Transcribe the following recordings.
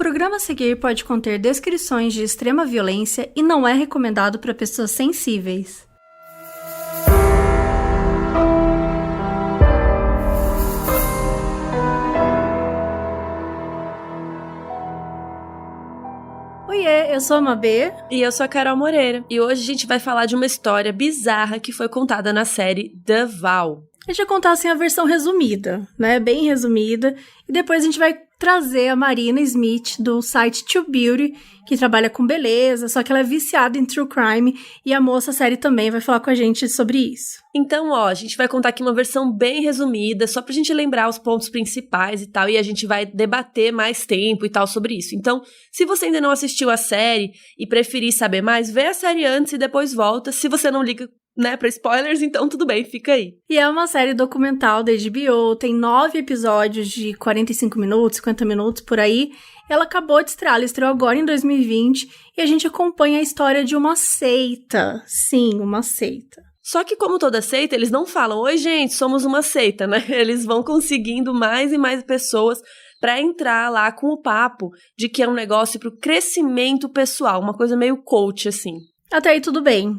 programa a seguir pode conter descrições de extrema violência e não é recomendado para pessoas sensíveis. Oiê, eu sou a Mabê. E eu sou a Carol Moreira. E hoje a gente vai falar de uma história bizarra que foi contada na série The Vow. A gente vai contar assim a versão resumida, né? Bem resumida. E depois a gente vai trazer a Marina Smith do site True Beauty, que trabalha com beleza, só que ela é viciada em true crime. E a moça série também vai falar com a gente sobre isso. Então, a gente vai contar aqui uma versão bem resumida, só pra gente lembrar os pontos principais e tal. E a gente vai debater mais tempo e tal sobre isso. Então, se você ainda não assistiu a série e preferir saber mais, vê a série antes e depois volta. Se você não liga, né, pra spoilers, então tudo bem, fica aí. E é uma série documental da HBO, tem 9 episódios de 45 minutos, 50 minutos, por aí. Ela acabou de estrear, ela estreou agora em 2020, e a gente acompanha a história de uma seita. Sim, uma seita. Só que como toda seita, eles não falam, oi gente, somos uma seita, né? Eles vão conseguindo mais e mais pessoas pra entrar lá com o papo de que é um negócio pro crescimento pessoal, uma coisa meio coach, assim. Até aí tudo bem.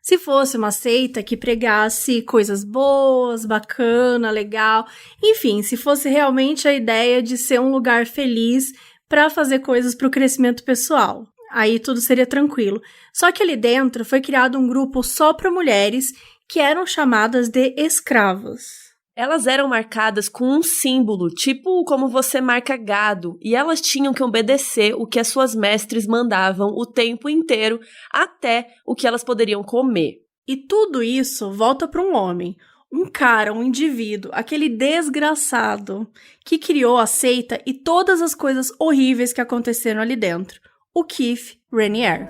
Se fosse uma seita que pregasse coisas boas, bacana, legal, enfim, se fosse realmente a ideia de ser um lugar feliz para fazer coisas para o crescimento pessoal, aí tudo seria tranquilo. Só que ali dentro foi criado um grupo só para mulheres que eram chamadas de escravas. Elas eram marcadas com um símbolo, tipo como você marca gado, e elas tinham que obedecer o que as suas mestres mandavam o tempo inteiro, até o que elas poderiam comer. E tudo isso volta para um homem, um cara, um indivíduo, aquele desgraçado que criou a seita e todas as coisas horríveis que aconteceram ali dentro, o Keith Raniere.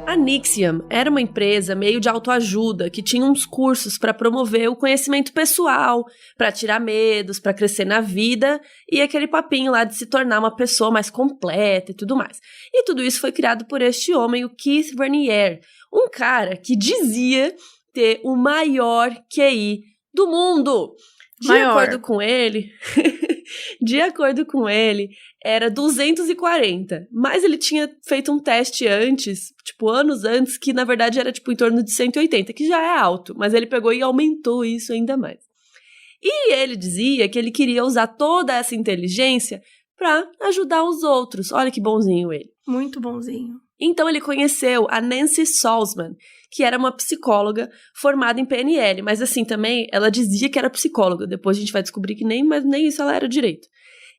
A NXIVM era uma empresa meio de autoajuda que tinha uns cursos para promover o conhecimento pessoal, para tirar medos, para crescer na vida e aquele papinho lá de se tornar uma pessoa mais completa e tudo mais. E tudo isso foi criado por este homem, o Keith Raniere, um cara que dizia ter o maior QI do mundo. De acordo com ele, era 240, mas ele tinha feito um teste antes, anos antes, que na verdade era em torno de 180, que já é alto, mas ele pegou e aumentou isso ainda mais. E ele dizia que ele queria usar toda essa inteligência para ajudar os outros. Olha que bonzinho ele. Muito bonzinho. Então ele conheceu a Nancy Salzman, que era uma psicóloga formada em PNL, mas assim também ela dizia que era psicóloga, depois a gente vai descobrir que nem isso ela era direito.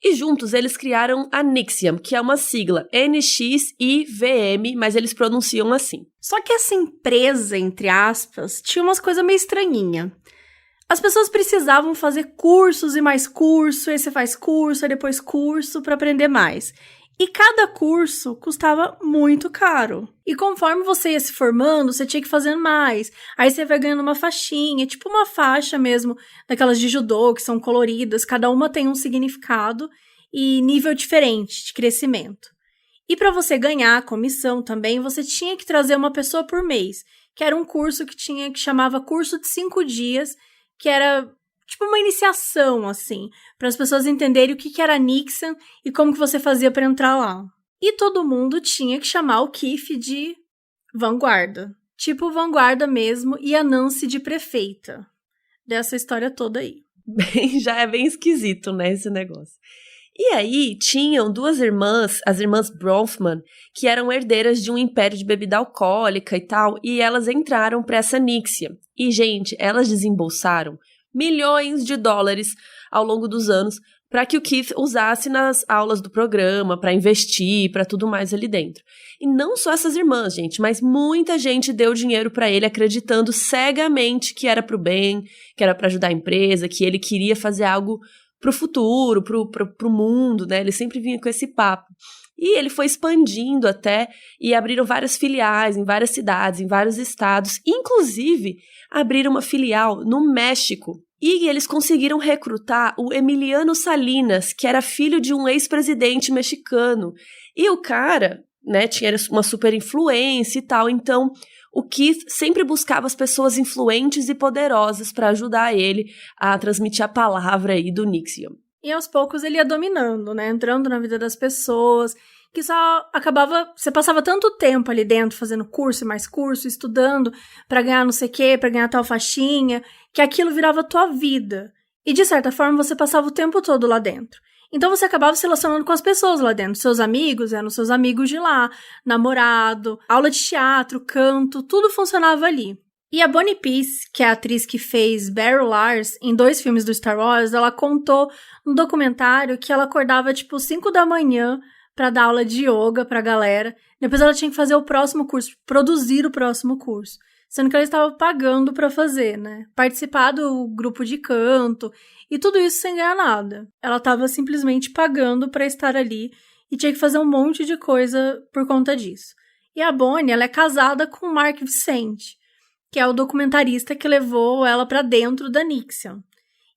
E juntos eles criaram a NXIVM, que é uma sigla NXIVM, mas eles pronunciam assim. Só que essa empresa, entre aspas, tinha umas coisas meio estranhinhas. As pessoas precisavam fazer cursos e mais curso, aí você faz curso, aí depois curso para aprender mais. E cada curso custava muito caro. E conforme você ia se formando, você tinha que fazer mais. Aí você vai ganhando uma faixinha, tipo uma faixa mesmo, daquelas de judô, que são coloridas. Cada uma tem um significado e nível diferente de crescimento. E para você ganhar a comissão também, você tinha que trazer uma pessoa por mês, que era um curso que chamava curso de 5 dias, que era tipo uma iniciação, assim, para as pessoas entenderem o que era a NXIVM e como que você fazia para entrar lá. E todo mundo tinha que chamar o Keith de vanguarda. Tipo vanguarda mesmo, e a Nancy de prefeita. Dessa história toda aí. Já é bem esquisito, né, esse negócio. E aí, tinham 2 irmãs, as irmãs Bronfman, que eram herdeiras de um império de bebida alcoólica e tal, e elas entraram para essa NXIVM. E, gente, elas desembolsaram milhões de dólares ao longo dos anos para que o Keith usasse nas aulas do programa, para investir, para tudo mais ali dentro. E não só essas irmãs, gente, mas muita gente deu dinheiro para ele acreditando cegamente que era pro bem, que era para ajudar a empresa, que ele queria fazer algo pro futuro, pro mundo, né? Ele sempre vinha com esse papo. E ele foi expandindo até e abriram várias filiais em várias cidades, em vários estados. Inclusive, abriram uma filial no México. E eles conseguiram recrutar o Emiliano Salinas, que era filho de um ex-presidente mexicano. E o cara, né, tinha uma super influência e tal. Então, o Keith sempre buscava as pessoas influentes e poderosas para ajudar ele a transmitir a palavra aí do NXIVM. E aos poucos ele ia dominando, né? Entrando na vida das pessoas, que só acabava... Você passava tanto tempo ali dentro fazendo curso e mais curso, estudando pra ganhar não sei o quê, pra ganhar tal faixinha, que aquilo virava tua vida. E de certa forma você passava o tempo todo lá dentro. Então você acabava se relacionando com as pessoas lá dentro. Seus amigos eram seus amigos de lá, namorado, aula de teatro, canto, tudo funcionava ali. E a Bonnie Peace, que é a atriz que fez Beryl Lars em 2 filmes do Star Wars, ela contou no documentário que ela acordava tipo 5 da manhã pra dar aula de yoga pra galera. Depois ela tinha que fazer o próximo curso, produzir o próximo curso. Sendo que ela estava pagando pra fazer, né? Participar do grupo de canto e tudo isso sem ganhar nada. Ela estava simplesmente pagando pra estar ali e tinha que fazer um monte de coisa por conta disso. E a Bonnie, ela é casada com o Mark Vicente, que é o documentarista que levou ela pra dentro da NXIVM.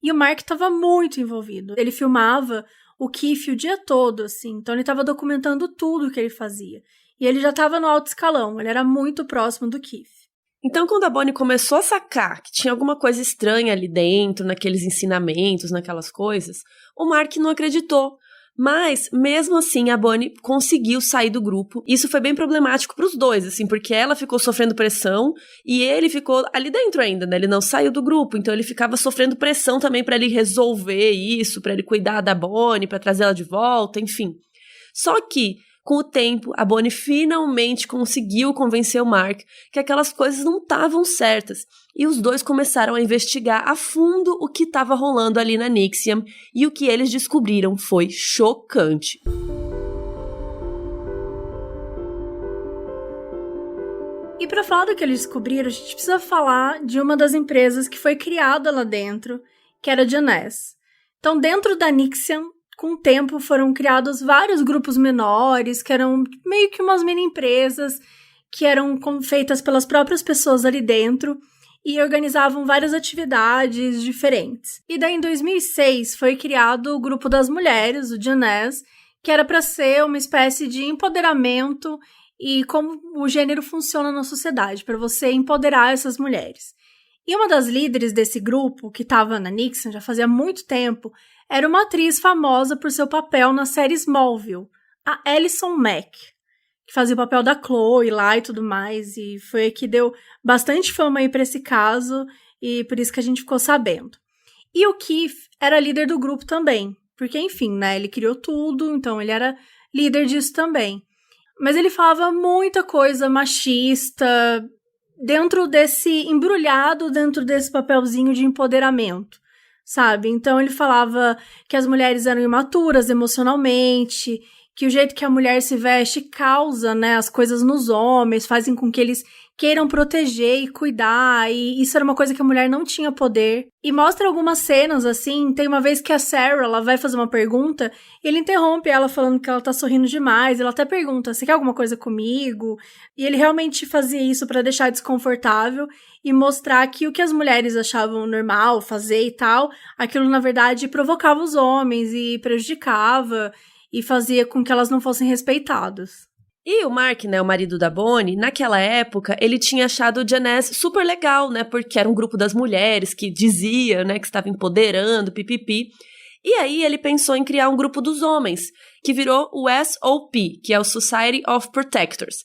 E o Mark estava muito envolvido. Ele filmava o Keith o dia todo, assim. Então ele estava documentando tudo que ele fazia. E ele já estava no alto escalão, ele era muito próximo do Keith. Então, quando a Bonnie começou a sacar que tinha alguma coisa estranha ali dentro, naqueles ensinamentos, naquelas coisas, o Mark não acreditou. Mas, mesmo assim, a Bonnie conseguiu sair do grupo. Isso foi bem problemático pros dois, assim, porque ela ficou sofrendo pressão e ele ficou ali dentro ainda, né? Ele não saiu do grupo, então ele ficava sofrendo pressão também pra ele resolver isso, pra ele cuidar da Bonnie, pra trazer ela de volta, enfim. Só que, com o tempo, a Bonnie finalmente conseguiu convencer o Mark que aquelas coisas não estavam certas. E os dois começaram a investigar a fundo o que estava rolando ali na NXIVM, e o que eles descobriram foi chocante. E para falar do que eles descobriram, a gente precisa falar de uma das empresas que foi criada lá dentro, que era a Janess. Então, dentro da NXIVM, com o tempo foram criados vários grupos menores, que eram meio que umas mini empresas, que eram feitas pelas próprias pessoas ali dentro, e organizavam várias atividades diferentes. E daí, em 2006, foi criado o Grupo das Mulheres, o Janess, que era para ser uma espécie de empoderamento e como o gênero funciona na sociedade, para você empoderar essas mulheres. E uma das líderes desse grupo, que estava na NXIVM já fazia muito tempo, era uma atriz famosa por seu papel na série Smallville, a Alison Mack, que fazia o papel da Chloe lá e tudo mais, e foi a que deu bastante fama aí pra esse caso, e por isso que a gente ficou sabendo. E o Keith era líder do grupo também, porque enfim, né, ele criou tudo, então ele era líder disso também. Mas ele falava muita coisa machista, embrulhado dentro desse papelzinho de empoderamento, sabe? Então ele falava que as mulheres eram imaturas emocionalmente, que o jeito que a mulher se veste causa, né, as coisas nos homens, fazem com que eles queiram proteger e cuidar, e isso era uma coisa que a mulher não tinha poder. E mostra algumas cenas, assim, tem uma vez que a Sarah, ela vai fazer uma pergunta, e ele interrompe ela falando que ela tá sorrindo demais, ela até pergunta, você quer alguma coisa comigo? E ele realmente fazia isso pra deixar desconfortável e mostrar que o que as mulheres achavam normal fazer e tal, aquilo na verdade provocava os homens e prejudicava e fazia com que elas não fossem respeitadas. E o Mark, né, o marido da Bonnie, naquela época, ele tinha achado o Janess super legal, né, porque era um grupo das mulheres que dizia, né, que estava empoderando, pipipi. E aí ele pensou em criar um grupo dos homens, que virou o SOP, que é o Society of Protectors,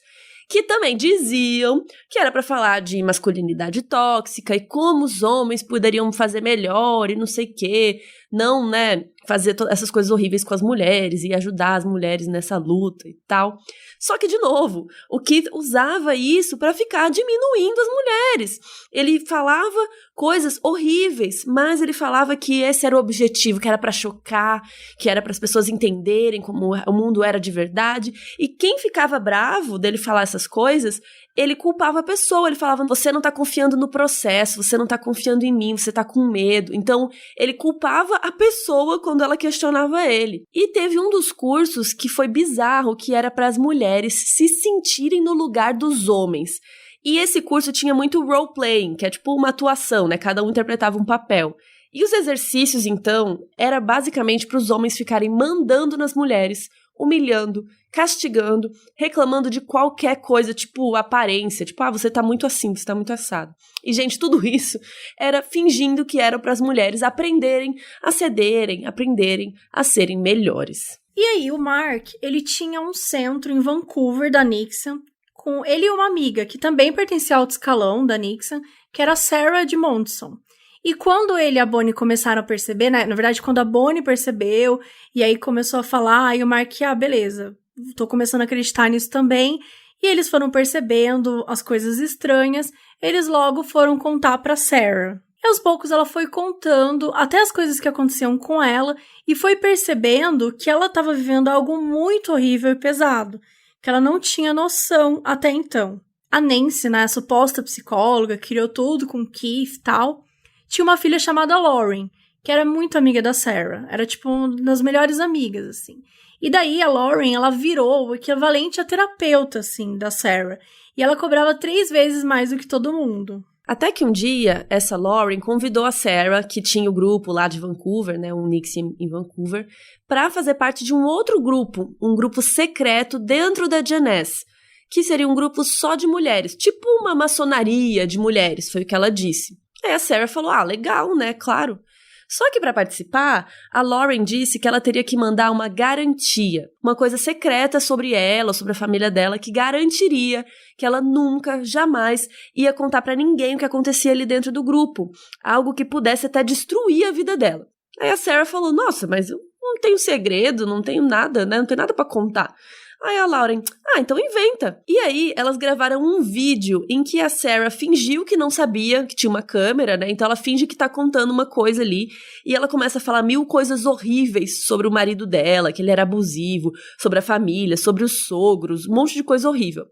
que também diziam que era para falar de masculinidade tóxica e como os homens poderiam fazer melhor e não sei o quê, não, né, fazer essas coisas horríveis com as mulheres e ajudar as mulheres nessa luta e tal. Só que, de novo, o Keith usava isso para ficar diminuindo as mulheres. Ele falava coisas horríveis, mas ele falava que esse era o objetivo, que era para chocar, que era para as pessoas entenderem como o mundo era de verdade. E quem ficava bravo dele falar essas coisas, ele culpava a pessoa. Ele falava, você não tá confiando no processo, você não tá confiando em mim, você tá com medo. Então, ele culpava a pessoa quando ela questionava ele. E teve um dos cursos que foi bizarro, que era para as mulheres se sentirem no lugar dos homens. E esse curso tinha muito role-playing, que é tipo uma atuação, né? Cada um interpretava um papel. E os exercícios, então, era basicamente para os homens ficarem mandando nas mulheres humilhando, castigando, reclamando de qualquer coisa, tipo aparência, tipo, você tá muito assim, você tá muito assado. E, gente, tudo isso era fingindo que era para as mulheres aprenderem a cederem, aprenderem a serem melhores. E aí, o Mark, ele tinha um centro em Vancouver da Nixon, com ele e uma amiga, que também pertencia ao alto escalão da Nixon, que era a Sarah de Monson. E quando ele e a Bonnie começaram a perceber, né, na verdade, quando a Bonnie percebeu, e aí começou a falar, aí o Mark, beleza, tô começando a acreditar nisso também, e eles foram percebendo as coisas estranhas, eles logo foram contar pra Sarah. E aos poucos ela foi contando até as coisas que aconteciam com ela, e foi percebendo que ela estava vivendo algo muito horrível e pesado, que ela não tinha noção até então. A Nancy, né, a suposta psicóloga, criou tudo com Keith e tal, tinha uma filha chamada Lauren, que era muito amiga da Sarah. Era, tipo, uma das melhores amigas, assim. E daí, a Lauren, ela virou o equivalente a terapeuta, assim, da Sarah. E ela cobrava 3 vezes mais do que todo mundo. Até que um dia, essa Lauren convidou a Sarah, que tinha o grupo lá de Vancouver, né, um Nixon em Vancouver, para fazer parte de um outro grupo, um grupo secreto dentro da Janess, que seria um grupo só de mulheres, tipo uma maçonaria de mulheres, foi o que ela disse. Aí a Sarah falou, legal, né, claro. Só que para participar, a Lauren disse que ela teria que mandar uma garantia, uma coisa secreta sobre ela, sobre a família dela, que garantiria que ela nunca, jamais ia contar para ninguém o que acontecia ali dentro do grupo, algo que pudesse até destruir a vida dela. Aí a Sarah falou, nossa, mas eu não tenho segredo, não tenho nada, né, não tenho nada para contar. Aí a Lauren, então inventa. E aí, elas gravaram um vídeo em que a Sarah fingiu que não sabia que tinha uma câmera, né? Então ela finge que tá contando uma coisa ali e ela começa a falar 1000 coisas horríveis sobre o marido dela, que ele era abusivo, sobre a família, sobre os sogros, um monte de coisa horrível.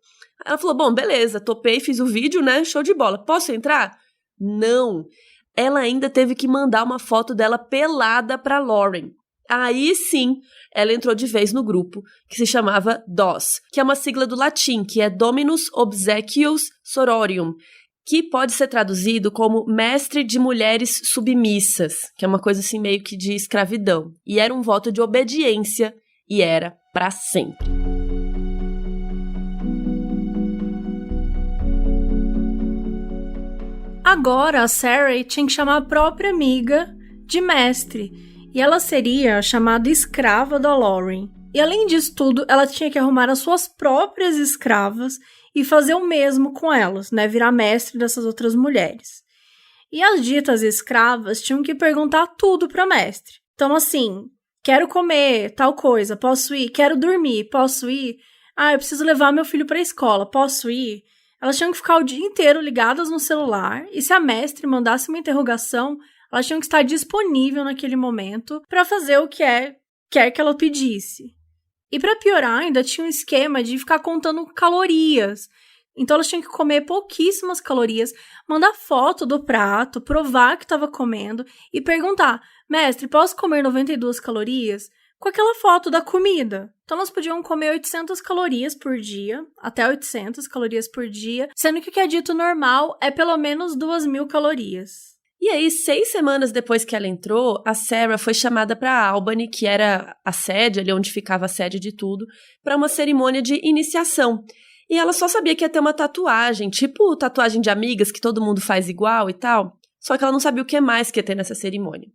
Ela falou, bom, beleza, topei, fiz o vídeo, né? Show de bola. Posso entrar? Não. Ela ainda teve que mandar uma foto dela pelada pra Lauren. Aí sim, ela entrou de vez no grupo, que se chamava DOS, que é uma sigla do latim, que é Dominus Obsequios Sororium, que pode ser traduzido como Mestre de Mulheres Submissas, que é uma coisa assim meio que de escravidão. E era um voto de obediência, e era pra sempre. Agora a Sarah tinha que chamar a própria amiga de mestre, e ela seria chamada escrava da Lauren. E além disso tudo, ela tinha que arrumar as suas próprias escravas e fazer o mesmo com elas, né? Virar mestre dessas outras mulheres. E as ditas escravas tinham que perguntar tudo para mestre. Então, assim, quero comer tal coisa, posso ir? Quero dormir, posso ir? Eu preciso levar meu filho para a escola, posso ir? Elas tinham que ficar o dia inteiro ligadas no celular, e se a mestre mandasse uma interrogação, elas tinham que estar disponível naquele momento para fazer o que quer que ela pedisse. E para piorar, ainda tinha um esquema de ficar contando calorias. Então elas tinham que comer pouquíssimas calorias, mandar foto do prato, provar que estava comendo e perguntar, mestre, posso comer 92 calorias? Com aquela foto da comida. Então elas podiam comer 800 calorias por dia, até 800 calorias por dia, sendo que o que é dito normal é pelo menos 2.000 calorias. E aí, 6 semanas depois que ela entrou, a Sarah foi chamada para Albany, que era a sede, ali onde ficava a sede de tudo, para uma cerimônia de iniciação. E ela só sabia que ia ter uma tatuagem, tipo tatuagem de amigas que todo mundo faz igual e tal, só que ela não sabia o que mais que ia ter nessa cerimônia.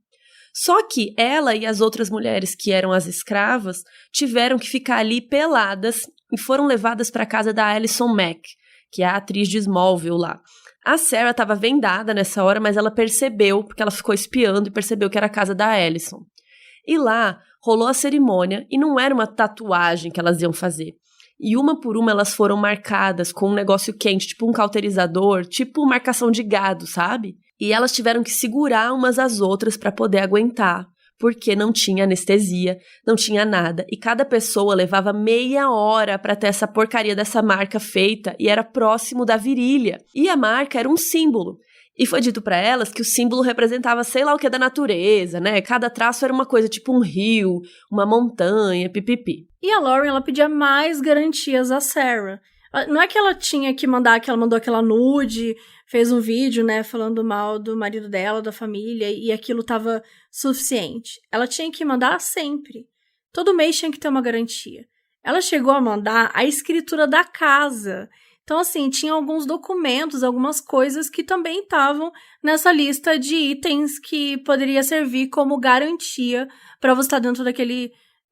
Só que ela e as outras mulheres que eram as escravas tiveram que ficar ali peladas e foram levadas para a casa da Alison Mack, que é a atriz de Smallville lá. A Sarah estava vendada nessa hora, mas ela percebeu, porque ela ficou espiando e percebeu que era a casa da Alison. E lá rolou a cerimônia e não era uma tatuagem que elas iam fazer. E uma por uma elas foram marcadas com um negócio quente, tipo um cauterizador, tipo marcação de gado, sabe? E elas tiveram que segurar umas às outras para poder aguentar, porque não tinha anestesia, não tinha nada, e cada pessoa levava meia hora para ter essa porcaria dessa marca feita, e era próximo da virilha. E a marca era um símbolo. E foi dito para elas que o símbolo representava sei lá o que da natureza, né? Cada traço era uma coisa, tipo um rio, uma montanha, pipipi. E a Lauren, ela pedia mais garantias a Sarah. Não é que ela tinha que mandar, que ela mandou aquela nude, fez um vídeo, né, falando mal do marido dela, da família, e aquilo tava suficiente. Ela tinha que mandar sempre. Todo mês tinha que ter uma garantia. Ela chegou a mandar a escritura da casa. Então, assim, tinha alguns documentos, algumas coisas que também estavam nessa lista de itens que poderia servir como garantia para você estar dentro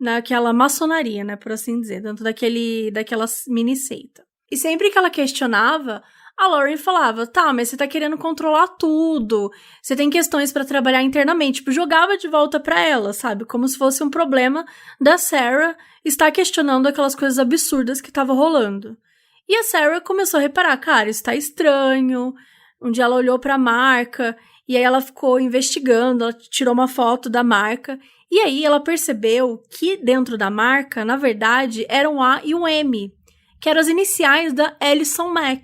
naquela maçonaria, né, por assim dizer, dentro daquela mini seita. E sempre que ela questionava, a Lauren falava, tá, mas você tá querendo controlar tudo, você tem questões pra trabalhar internamente, tipo, jogava de volta pra ela, sabe, como se fosse um problema da Sarah estar questionando aquelas coisas absurdas que tava rolando. E a Sarah começou a reparar, cara, isso tá estranho. Um dia ela olhou pra marca, e aí ela ficou investigando, ela tirou uma foto da marca, e aí ela percebeu que dentro da marca, na verdade, era um A e um M, que eram as iniciais da Alison Mack.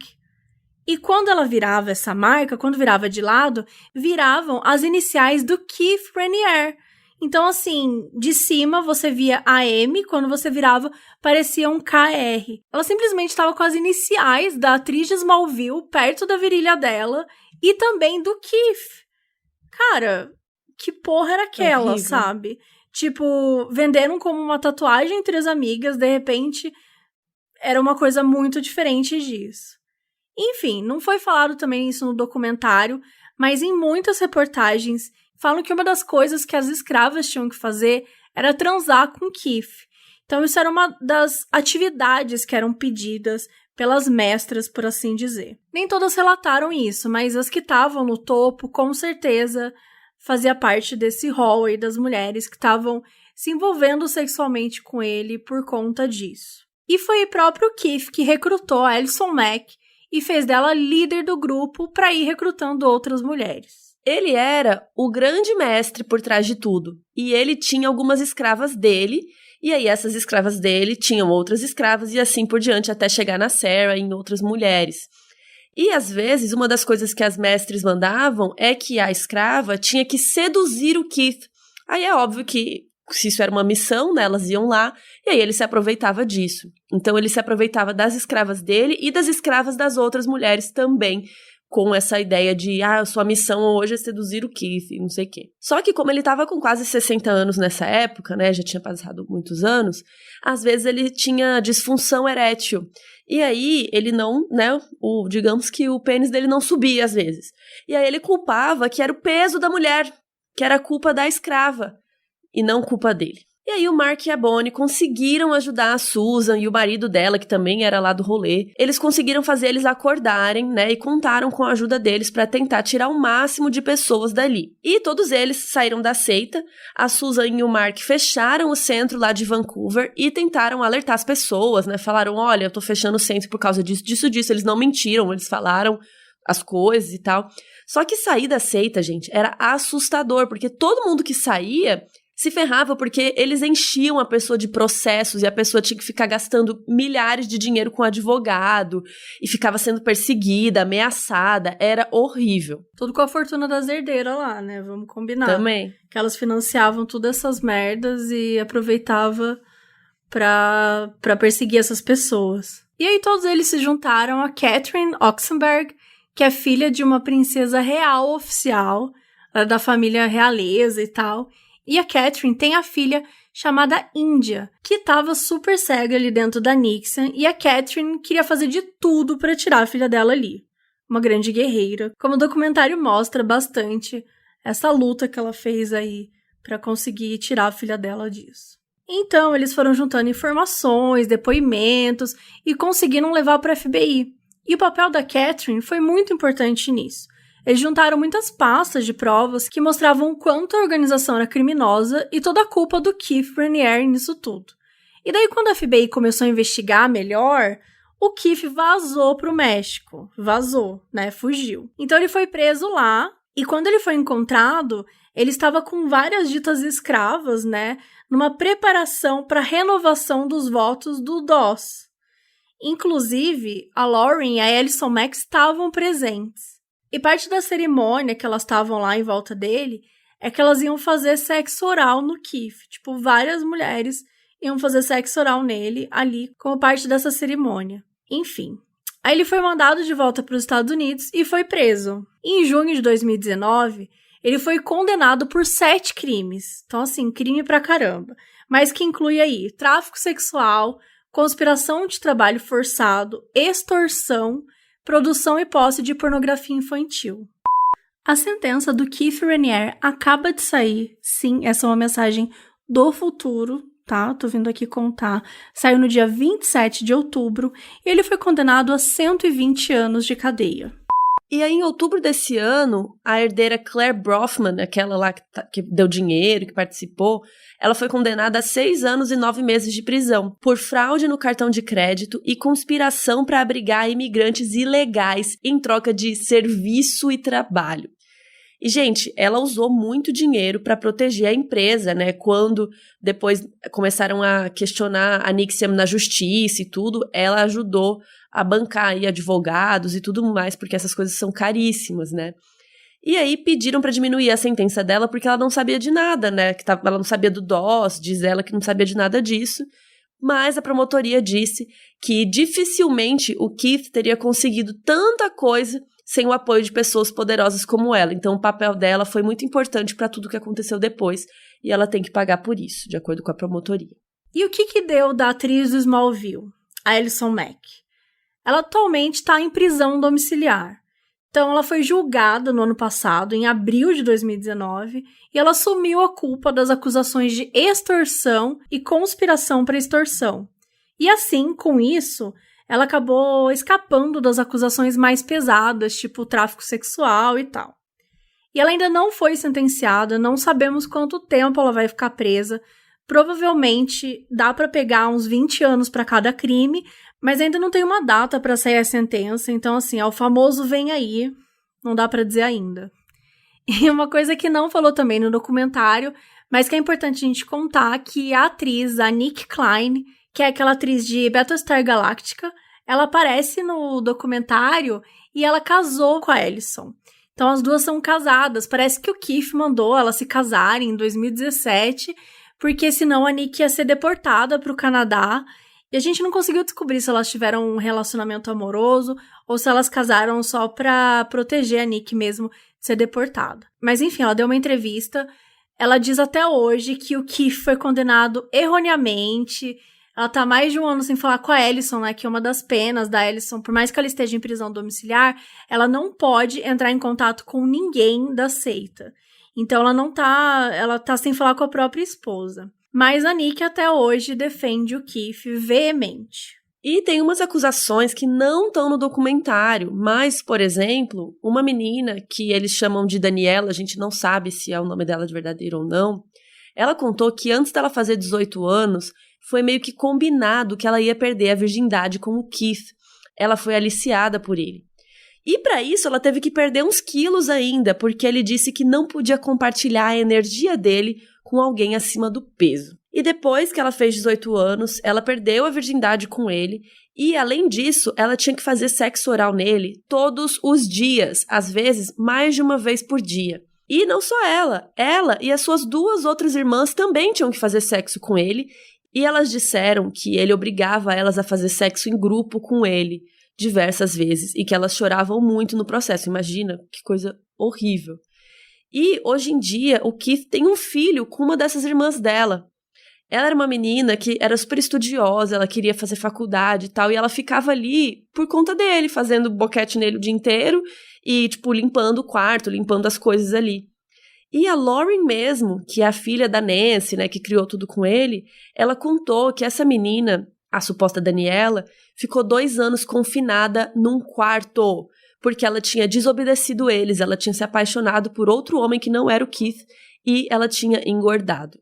E quando ela virava essa marca, quando virava de lado, viravam as iniciais do Keith Raniere. Então, assim, de cima você via a M, quando você virava, parecia um KR. Ela simplesmente estava com as iniciais da atriz de Smallville perto da virilha dela e também do Keith. Cara, que porra era aquela, sabe? Tipo, venderam como uma tatuagem entre as amigas, de repente, era uma coisa muito diferente disso. Enfim, não foi falado também isso no documentário, mas em muitas reportagens falam que uma das coisas que as escravas tinham que fazer era transar com Keith. Então isso era uma das atividades que eram pedidas pelas mestras, por assim dizer. Nem todas relataram isso, mas as que estavam no topo, com certeza, fazia parte desse rol aí das mulheres que estavam se envolvendo sexualmente com ele por conta disso. E foi o próprio Keith que recrutou a Alison Mack e fez dela líder do grupo para ir recrutando outras mulheres. Ele era o grande mestre por trás de tudo, e ele tinha algumas escravas dele, e aí essas escravas dele tinham outras escravas, e assim por diante, até chegar na Sarah e em outras mulheres. E às vezes, uma das coisas que as mestres mandavam é que a escrava tinha que seduzir o Keith. Aí é óbvio que, se isso era uma missão, né, elas iam lá, e aí ele se aproveitava disso. Então ele se aproveitava das escravas dele e das escravas das outras mulheres também, com essa ideia de, sua missão hoje é seduzir o Keith, não sei o quê. Só que como ele estava com quase 60 anos nessa época, né, já tinha passado muitos anos, às vezes ele tinha disfunção erétil. E aí ele não, né, digamos que o pênis dele não subia às vezes. E aí ele culpava que era o peso da mulher, que era culpa da escrava, e não culpa dele. E aí o Mark e a Bonnie conseguiram ajudar a Susan e o marido dela, que também era lá do rolê. Eles conseguiram fazer eles acordarem, né, e contaram com a ajuda deles para tentar tirar o máximo de pessoas dali. E todos eles saíram da seita, a Susan e o Mark fecharam o centro lá de Vancouver e tentaram alertar as pessoas, né, falaram, olha, eu tô fechando o centro por causa disso. Eles não mentiram, eles falaram as coisas e tal. Só que sair da seita, gente, era assustador, porque todo mundo que saía se ferrava porque eles enchiam a pessoa de processos e a pessoa tinha que ficar gastando milhares de dinheiro com advogado e ficava sendo perseguida, ameaçada, era horrível. Tudo com a fortuna das herdeiras lá, né? Vamos combinar. Também. Que elas financiavam todas essas merdas e aproveitava pra perseguir essas pessoas. E aí todos eles se juntaram a Catherine Oxenberg, que é filha de uma princesa real oficial, da família realeza e tal. E a Catherine tem a filha chamada Índia, que estava super cega ali dentro da Nixon, e a Catherine queria fazer de tudo para tirar a filha dela ali. Uma grande guerreira. Como o documentário mostra bastante essa luta que ela fez aí para conseguir tirar a filha dela disso. Então, eles foram juntando informações, depoimentos e conseguiram levar para a FBI. E o papel da Catherine foi muito importante nisso. Eles juntaram muitas pastas de provas que mostravam o quanto a organização era criminosa e toda a culpa do Keith Raniere nisso tudo. E daí, quando a FBI começou a investigar melhor, o Keith vazou pro México. Vazou, né? Fugiu. Então ele foi preso lá, e quando ele foi encontrado, ele estava com várias ditas escravas, né? Numa preparação para renovação dos votos do DOS. Inclusive, a Lauren e a Alison Mack estavam presentes. E parte da cerimônia que elas estavam lá em volta dele é que elas iam fazer sexo oral no Keith. Tipo, várias mulheres iam fazer sexo oral nele ali como parte dessa cerimônia. Enfim. Aí ele foi mandado de volta para os Estados Unidos e foi preso. E em junho de 2019, ele foi condenado por 7 crimes. Então, assim, crime pra caramba. Mas que inclui aí tráfico sexual, conspiração de trabalho forçado, extorsão, produção e posse de pornografia infantil. A sentença do Keith Raniere acaba de sair. Sim, essa é uma mensagem do futuro, tá? Tô vindo aqui contar. Saiu no dia 27 de outubro e ele foi condenado a 120 anos de cadeia. E aí, em outubro desse ano, a herdeira Claire Brofman, aquela lá que deu dinheiro, que participou, ela foi condenada a 6 anos e 9 meses de prisão por fraude no cartão de crédito e conspiração para abrigar imigrantes ilegais em troca de serviço e trabalho. E, gente, ela usou muito dinheiro para proteger a empresa, né? Quando depois começaram a questionar a NXIVM na justiça e tudo, ela ajudou a bancar aí advogados e tudo mais, porque essas coisas são caríssimas, né? E aí pediram para diminuir a sentença dela porque ela não sabia de nada, né? Ela não sabia do DOS, diz ela que não sabia de nada disso. Mas a promotoria disse que dificilmente o Keith teria conseguido tanta coisa sem o apoio de pessoas poderosas como ela. Então o papel dela foi muito importante para tudo que aconteceu depois e ela tem que pagar por isso, de acordo com a promotoria. E o que deu da atriz do Smallville, a Alison Mack? Ela atualmente está em prisão domiciliar. Então, ela foi julgada no ano passado, em abril de 2019, e ela assumiu a culpa das acusações de extorsão e conspiração para extorsão. E assim, com isso, ela acabou escapando das acusações mais pesadas, tipo tráfico sexual e tal. E ela ainda não foi sentenciada, não sabemos quanto tempo ela vai ficar presa. Provavelmente dá para pegar uns 20 anos para cada crime, mas ainda não tem uma data para sair a sentença, então assim, é o famoso vem aí, não dá para dizer ainda. E uma coisa que não falou também no documentário, mas que é importante a gente contar, que a atriz, a Nick Klein, que é aquela atriz de Battlestar Galactica, ela aparece no documentário e ela casou com a Alison. Então as duas são casadas, parece que o Keith mandou elas se casarem em 2017, porque senão a Nick ia ser deportada para o Canadá. E a gente não conseguiu descobrir se elas tiveram um relacionamento amoroso ou se elas casaram só pra proteger a Nick mesmo de ser deportada. Mas enfim, ela deu uma entrevista, ela diz até hoje que o Keith foi condenado erroneamente, ela tá mais de 1 ano sem falar com a Alison, né, que é uma das penas da Alison, por mais que ela esteja em prisão domiciliar, ela não pode entrar em contato com ninguém da seita. Então ela tá sem falar com a própria esposa. Mas a Nick até hoje defende o Keith veemente. E tem umas acusações que não estão no documentário, mas, por exemplo, uma menina que eles chamam de Daniela, a gente não sabe se é o nome dela de verdadeiro ou não, ela contou que antes dela fazer 18 anos, foi meio que combinado que ela ia perder a virgindade com o Keith. Ela foi aliciada por ele. E para isso ela teve que perder uns quilos ainda, porque ele disse que não podia compartilhar a energia dele com alguém acima do peso. E depois que ela fez 18 anos, ela perdeu a virgindade com ele e, além disso, ela tinha que fazer sexo oral nele todos os dias, às vezes mais de uma vez por dia. E não só ela e as suas 2 outras irmãs também tinham que fazer sexo com ele e elas disseram que ele obrigava elas a fazer sexo em grupo com ele diversas vezes e que elas choravam muito no processo. Imagina que coisa horrível. E, hoje em dia, o Keith tem um filho com uma dessas irmãs dela. Ela era uma menina que era super estudiosa, ela queria fazer faculdade e tal, e ela ficava ali por conta dele, fazendo boquete nele o dia inteiro e, tipo, limpando o quarto, limpando as coisas ali. E a Lauren mesmo, que é a filha da Nancy, né, que criou tudo com ele, ela contou que essa menina, a suposta Daniela, ficou 2 anos confinada num quarto, porque ela tinha desobedecido eles, ela tinha se apaixonado por outro homem que não era o Keith e ela tinha engordado.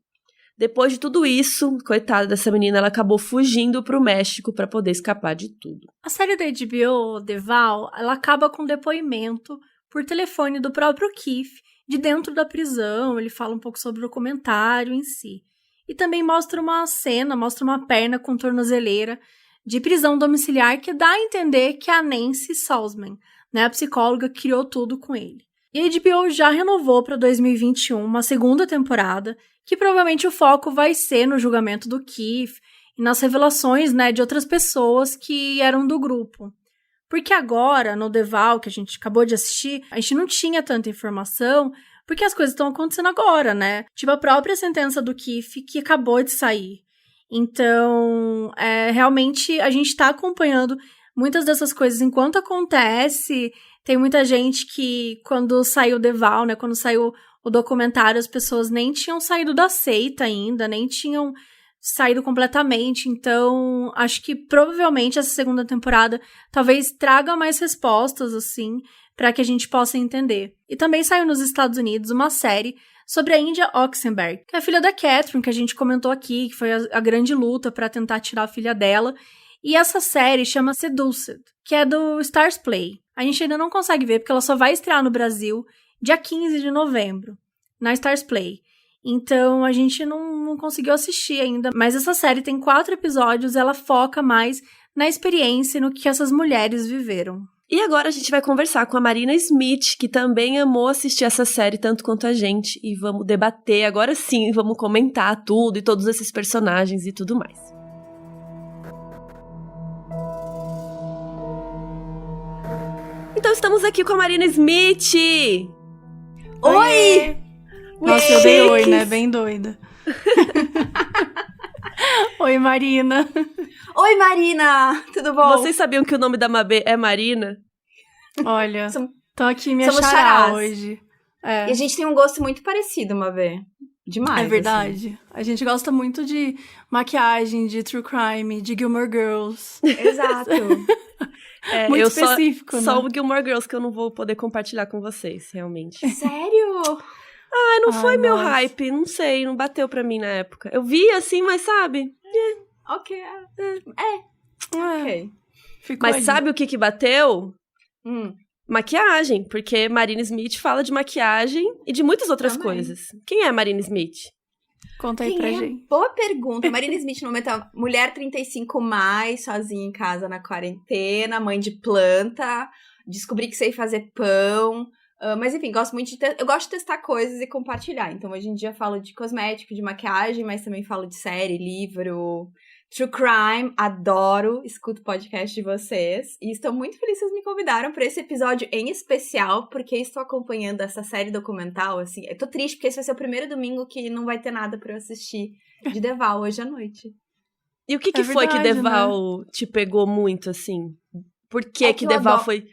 Depois de tudo isso, coitada dessa menina, ela acabou fugindo pro México para poder escapar de tudo. A série da HBO, The Val, ela acaba com um depoimento por telefone do próprio Keith, de dentro da prisão, ele fala um pouco sobre o documentário em si. E também mostra uma cena, mostra uma perna com tornozeleira de prisão domiciliar que dá a entender que a Nancy Salzman, né, a psicóloga, criou tudo com ele. E a HBO já renovou para 2021 uma segunda temporada, que provavelmente o foco vai ser no julgamento do Keith e nas revelações, né, de outras pessoas que eram do grupo. Porque agora, no The Val, que a gente acabou de assistir, a gente não tinha tanta informação, porque as coisas estão acontecendo agora, né? Tipo, a própria sentença do Keith, que acabou de sair. Então, realmente, a gente tá acompanhando muitas dessas coisas enquanto acontece. Tem muita gente que, quando saiu The Vow, né, quando saiu o documentário, as pessoas nem tinham saído da seita ainda, nem tinham saído completamente. Então, acho que provavelmente essa segunda temporada talvez traga mais respostas, assim, para que a gente possa entender. E também saiu nos Estados Unidos uma série sobre a India Oxenberg, que é a filha da Catherine, que a gente comentou aqui, que foi a grande luta para tentar tirar a filha dela. E essa série chama Seduced, que é do Stars Play. A gente ainda não consegue ver, porque ela só vai estrear no Brasil dia 15 de novembro, na Stars Play. Então, a gente não conseguiu assistir ainda. Mas essa série tem 4 episódios, ela foca mais na experiência e no que essas mulheres viveram. E agora a gente vai conversar com a Marina Smith, que também amou assistir essa série tanto quanto a gente. E vamos debater, agora sim, vamos comentar tudo e todos esses personagens e tudo mais. Então estamos aqui com a Marina Smith! Oi! Nossa, eu dei oi, né? Bem doida. Oi, Marina. Oi, Marina! Tudo bom? Vocês sabiam que o nome da Mabê é Marina? Olha, tô aqui minha somos xará charás. hoje. E a gente tem um gosto muito parecido, Mabê. Demais. É verdade. Assim. A gente gosta muito de maquiagem, de true crime, de Gilmore Girls. Exato. Muito específico, né? Só o Gilmore Girls que eu não vou poder compartilhar com vocês, realmente. Sério? Não foi meu hype, não sei, não bateu pra mim na época. Eu vi assim, mas sabe? Ok. Mas ali. sabe o que bateu? Maquiagem, porque Marina Smith fala de maquiagem e de muitas outras coisas. Quem é Marina Smith? Conta aí pra gente. Boa pergunta. Marina Smith, no momento, é mulher 35+, sozinha em casa na quarentena, mãe de planta, descobri que sei fazer pão. Mas enfim, gosto muito eu gosto de testar coisas e compartilhar. Então, hoje em dia, falo de cosmético, de maquiagem, mas também falo de série, livro, true crime. Adoro, escuto o podcast de vocês. E estou muito feliz que vocês me convidaram para esse episódio em especial, porque estou acompanhando essa série documental, assim. Eu tô triste, porque esse vai ser o primeiro domingo que não vai ter nada para eu assistir de The Vow hoje à noite. E o que foi que The Vow te pegou muito, assim? Por que The Vow foi...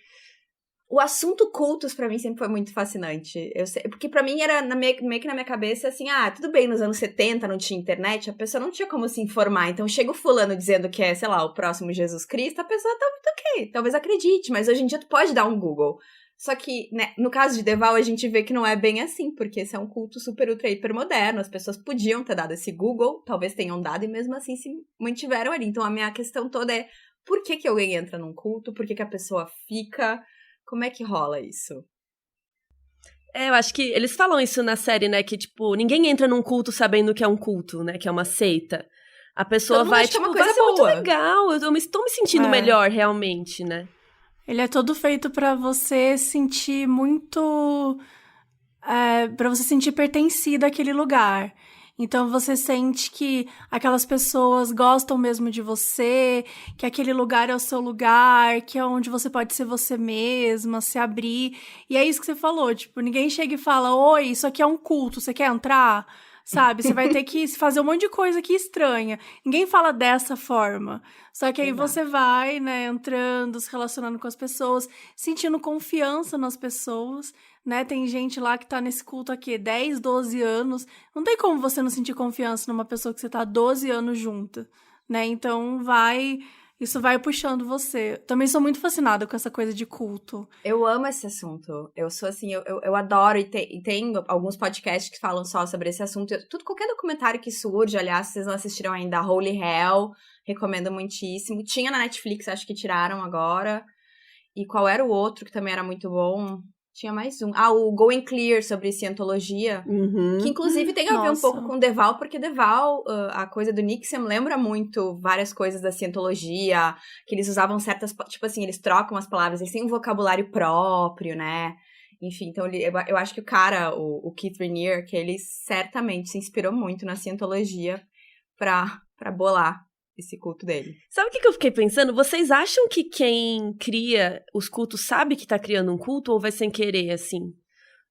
O assunto cultos, pra mim, sempre foi muito fascinante. Porque pra mim era meio que na minha cabeça, assim, tudo bem, nos anos 70 não tinha internet, a pessoa não tinha como se informar. Então, chega o fulano dizendo que é, sei lá, o próximo Jesus Cristo, a pessoa tá muito ok, talvez acredite, mas hoje em dia tu pode dar um Google. Só que, né, no caso de The Vow, a gente vê que não é bem assim, porque esse é um culto super, ultra, hiper moderno, as pessoas podiam ter dado esse Google, talvez tenham dado, e mesmo assim se mantiveram ali. Então, a minha questão toda é, por que alguém entra num culto? Por que a pessoa fica... Como é que rola isso? Eu acho que eles falam isso na série, né? Que, tipo, ninguém entra num culto sabendo que é um culto, né? Que é uma seita. A pessoa vai, tipo, vai ser muito legal. Eu estou me sentindo melhor, realmente, né? Ele é todo feito pra você sentir muito... pra você sentir pertencida àquele lugar. Então, você sente que aquelas pessoas gostam mesmo de você, que aquele lugar é o seu lugar, que é onde você pode ser você mesma, se abrir. E é isso que você falou, tipo, ninguém chega e fala, oi, isso aqui é um culto, você quer entrar? Sabe? Você vai ter que fazer um monte de coisa que estranha. Ninguém fala dessa forma. Só que aí você vai, né, entrando, se relacionando com as pessoas, sentindo confiança nas pessoas, né? Tem gente lá que tá nesse culto aqui 10, 12 anos. Não tem como você não sentir confiança numa pessoa que você tá 12 anos junta, né? Então isso vai puxando você. Também sou muito fascinada com essa coisa de culto. Eu amo esse assunto. Eu sou assim, eu adoro. E tem alguns podcasts que falam só sobre esse assunto. Qualquer documentário que surge, aliás, se vocês não assistiram ainda, Holy Hell, recomendo muitíssimo. Tinha na Netflix, acho que tiraram agora. E qual era o outro que também era muito bom? Tinha mais um. O Going Clear, sobre cientologia. Que, inclusive, tem a ver um pouco com The Vow, porque The Vow, a coisa do Nixon, lembra muito várias coisas da cientologia, que eles usavam certas... Tipo assim, eles trocam as palavras, eles têm um vocabulário próprio, né? Enfim, então, eu acho que o cara, o Keith Raniere, que ele certamente se inspirou muito na cientologia pra bolar esse culto dele. Sabe o que eu fiquei pensando? Vocês acham que quem cria os cultos sabe que tá criando um culto ou vai sem querer, assim?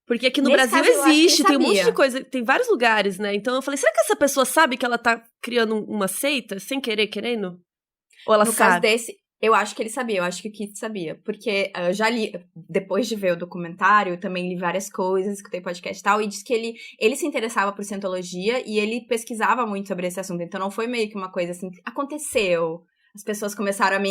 Porque aqui no Nesse Brasil caso, eu acho que existe, ele tem um monte sabia. de coisa, tem vários lugares, né? Então eu falei, será que essa pessoa sabe que ela tá criando uma seita, sem querer, querendo? Ou ela No sabe? caso desse, eu acho que ele sabia, eu acho que o Keith sabia. Porque eu já li, depois de ver o documentário, eu também li várias coisas, escutei podcast e tal, e disse que ele se interessava por cientologia e ele pesquisava muito sobre esse assunto. Então não foi meio que uma coisa assim, aconteceu. As pessoas começaram a me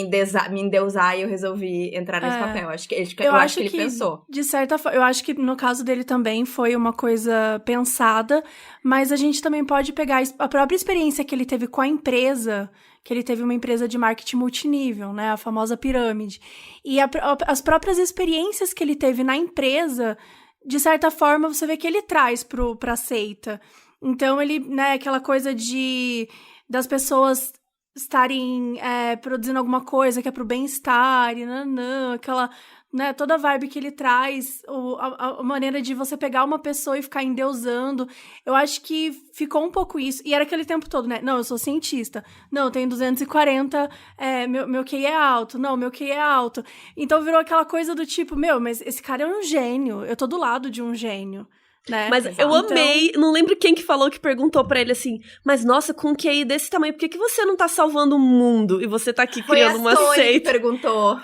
endeusar e eu resolvi entrar nesse papel. Eu acho que ele pensou. De certa forma, eu acho que no caso dele também foi uma coisa pensada, mas a gente também pode pegar a própria experiência que ele teve com a empresa, que ele teve uma empresa de marketing multinível, né, a famosa pirâmide. E as próprias experiências que ele teve na empresa, de certa forma, você vê que ele traz pra seita. Então, ele, né, aquela coisa das pessoas estarem produzindo alguma coisa que é pro bem-estar, e aquela, né, toda a vibe que ele traz, a maneira de você pegar uma pessoa e ficar endeusando, eu acho que ficou um pouco isso, e era aquele tempo todo, né, não, eu sou cientista, não, eu tenho 240, meu QI é alto, não, meu QI é alto, então virou aquela coisa do tipo, mas esse cara é um gênio, eu tô do lado de um gênio. Né? Mas eu amei, não lembro quem que falou, que perguntou pra ele assim, mas nossa, com um QI desse tamanho, por que você não tá salvando o mundo e você tá aqui criando uma Foi a Tony que seita? perguntou.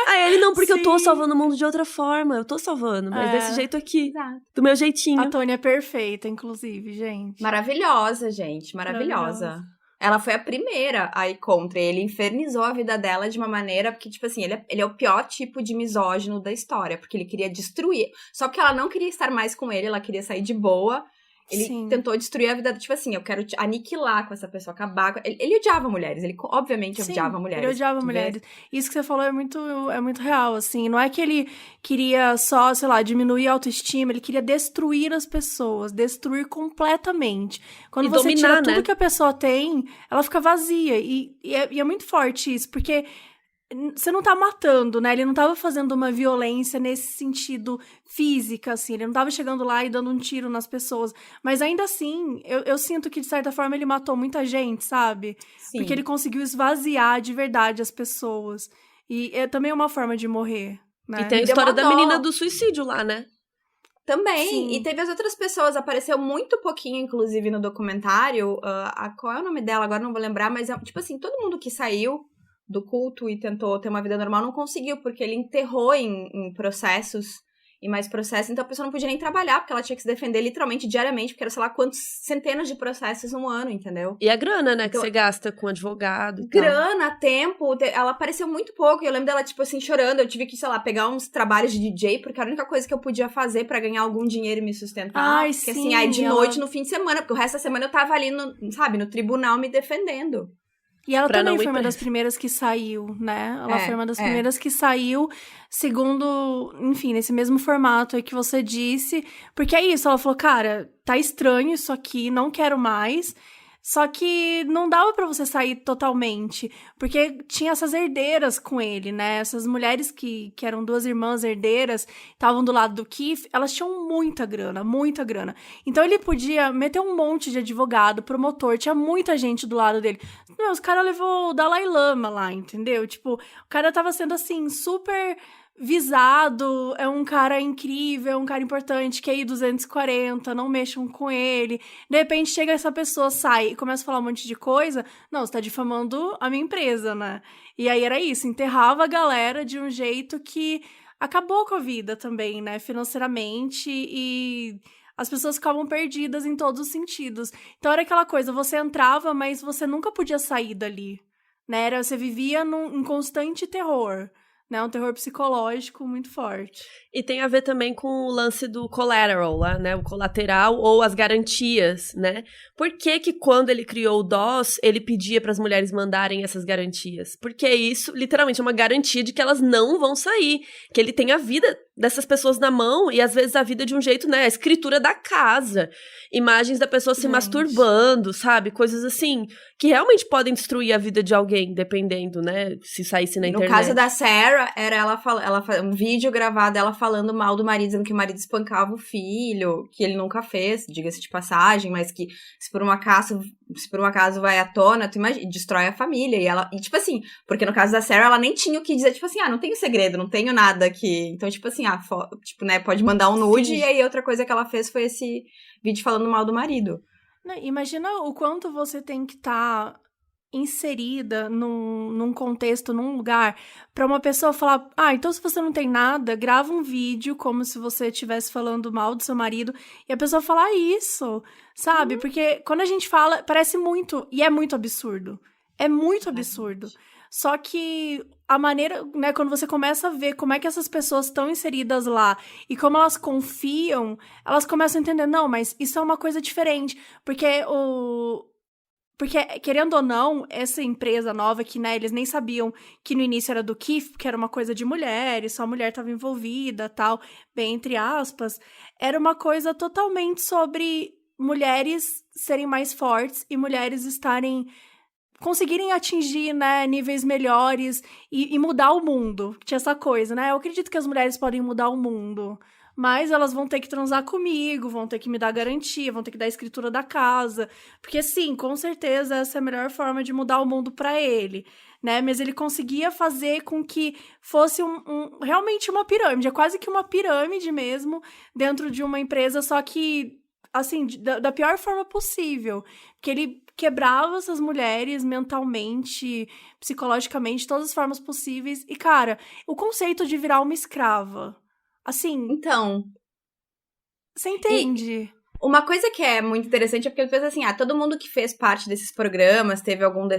Aí ele, não, porque Sim. eu tô salvando o mundo de outra forma, eu tô salvando, mas desse jeito aqui, Exato. do meu jeitinho. A Tony é perfeita, inclusive, gente. Maravilhosa, gente, maravilhosa. Ela foi a primeira a ir contra. Ele infernizou a vida dela de uma maneira... Porque, tipo assim, ele é o pior tipo de misógino da história. Porque ele queria destruir. Só que ela não queria estar mais com ele. Ela queria sair de boa. Ele tentou destruir a vida... Tipo assim, eu quero te aniquilar com essa pessoa, acabar com... Ele odiava mulheres. Ele, obviamente, odiava mulheres. Ele odiava mulheres. Isso que você falou é muito real, assim. Não é que ele queria só, sei lá, diminuir a autoestima. Ele queria destruir as pessoas. Destruir completamente. Quando você tira tudo que a pessoa tem, ela fica vazia. E é muito forte isso, porque... Você não tá matando, né? Ele não tava fazendo uma violência nesse sentido física, assim. Ele não tava chegando lá e dando um tiro nas pessoas. Mas ainda assim, eu sinto que, de certa forma, ele matou muita gente, sabe? Sim. Porque ele conseguiu esvaziar de verdade as pessoas. E é também uma forma de morrer, né? E tem a história da menina do suicídio lá, né? Também, Sim. E teve as outras pessoas, apareceu muito pouquinho, inclusive, no documentário. Qual é o nome dela? Agora não vou lembrar, mas tipo assim, todo mundo que saiu do culto e tentou ter uma vida normal não conseguiu, porque ele enterrou em processos e mais processos, então a pessoa não podia nem trabalhar, porque ela tinha que se defender literalmente diariamente, porque era sei lá quantos centenas de processos no ano, entendeu? E a grana, né, então, que você gasta com advogado e grana, tempo, ela apareceu muito pouco, e eu lembro dela, tipo assim, chorando, eu tive que, sei lá, pegar uns trabalhos de DJ, porque era a única coisa que eu podia fazer pra ganhar algum dinheiro e me sustentar. Ai, porque sim, assim, de noite, no fim de semana, porque o resto da semana eu tava ali, no tribunal me defendendo. E ela também foi uma das primeiras que saiu, né? Ela foi uma das primeiras que saiu, segundo, enfim, nesse mesmo formato aí que você disse. Porque é isso, ela falou, cara, tá estranho isso aqui, não quero mais. Só que não dava pra você sair totalmente, porque tinha essas herdeiras com ele, né? Essas mulheres que eram duas irmãs herdeiras, estavam do lado do Keith, elas tinham muita grana, muita grana. Então ele podia meter um monte de advogado, promotor, tinha muita gente do lado dele. Não, os caras levou o Dalai Lama lá, entendeu? Tipo, o cara tava sendo assim, super visado, é um cara incrível, é um cara importante, QI 240, não mexam com ele. De repente chega essa pessoa, sai e começa a falar um monte de coisa. Não, você tá difamando a minha empresa, né? E aí era isso, enterrava a galera de um jeito que acabou com a vida também, né? Financeiramente, e as pessoas ficavam perdidas em todos os sentidos. Então era aquela coisa, você entrava, mas você nunca podia sair dali, né? Você vivia em constante terror. Né, um terror psicológico muito forte. E tem a ver também com o lance do collateral lá, né? O colateral ou as garantias, né? Por que quando ele criou o DOS, ele pedia para as mulheres mandarem essas garantias? Porque isso, literalmente, é uma garantia de que elas não vão sair. Que ele tem a vida dessas pessoas na mão e, às vezes, a vida de um jeito, né? A escritura da casa. Imagens da pessoa se masturbando, sabe? Coisas assim, que realmente podem destruir a vida de alguém, dependendo, né? Se saísse na internet. No caso da Sarah, era ela um vídeo gravado dela falando mal do marido, dizendo que o marido espancava o filho, que ele nunca fez, diga-se de passagem, mas que se por um acaso vai à tona, tu imagina, destrói a família. E tipo assim, porque no caso da Sarah, ela nem tinha o que dizer, tipo assim, não tenho segredo, não tenho nada aqui. Então, tipo assim, tipo, né, pode mandar um nude, Sim. e aí outra coisa que ela fez foi esse vídeo falando mal do marido. Imagina o quanto você tem que estar inserida num contexto, num lugar, pra uma pessoa falar, então se você não tem nada, grava um vídeo como se você estivesse falando mal do seu marido, e a pessoa falar isso, sabe? Porque quando a gente fala, parece muito, e é muito absurdo. É muito absurdo. Só que a maneira, né, quando você começa a ver como é que essas pessoas estão inseridas lá e como elas confiam, elas começam a entender, não, mas isso é uma coisa diferente, porque, querendo ou não, essa empresa nova que, né, eles nem sabiam que no início era do Keith, que era uma coisa de mulheres, só a mulher estava envolvida, tal, bem entre aspas, era uma coisa totalmente sobre mulheres serem mais fortes e mulheres conseguirem atingir, né, níveis melhores e mudar o mundo. Tinha essa coisa, né? Eu acredito que as mulheres podem mudar o mundo, mas elas vão ter que transar comigo, vão ter que me dar garantia, vão ter que dar a escritura da casa. Porque, sim, com certeza essa é a melhor forma de mudar o mundo pra ele, né? Mas ele conseguia fazer com que fosse realmente uma pirâmide. É quase que uma pirâmide mesmo dentro de uma empresa, só que, assim, da pior forma possível. Que ele quebrava essas mulheres mentalmente, psicologicamente, todas as formas possíveis. E, cara, o conceito de virar uma escrava... Assim, Então, você entende? uma coisa que é muito interessante é porque depois, assim, todo mundo que fez parte desses programas,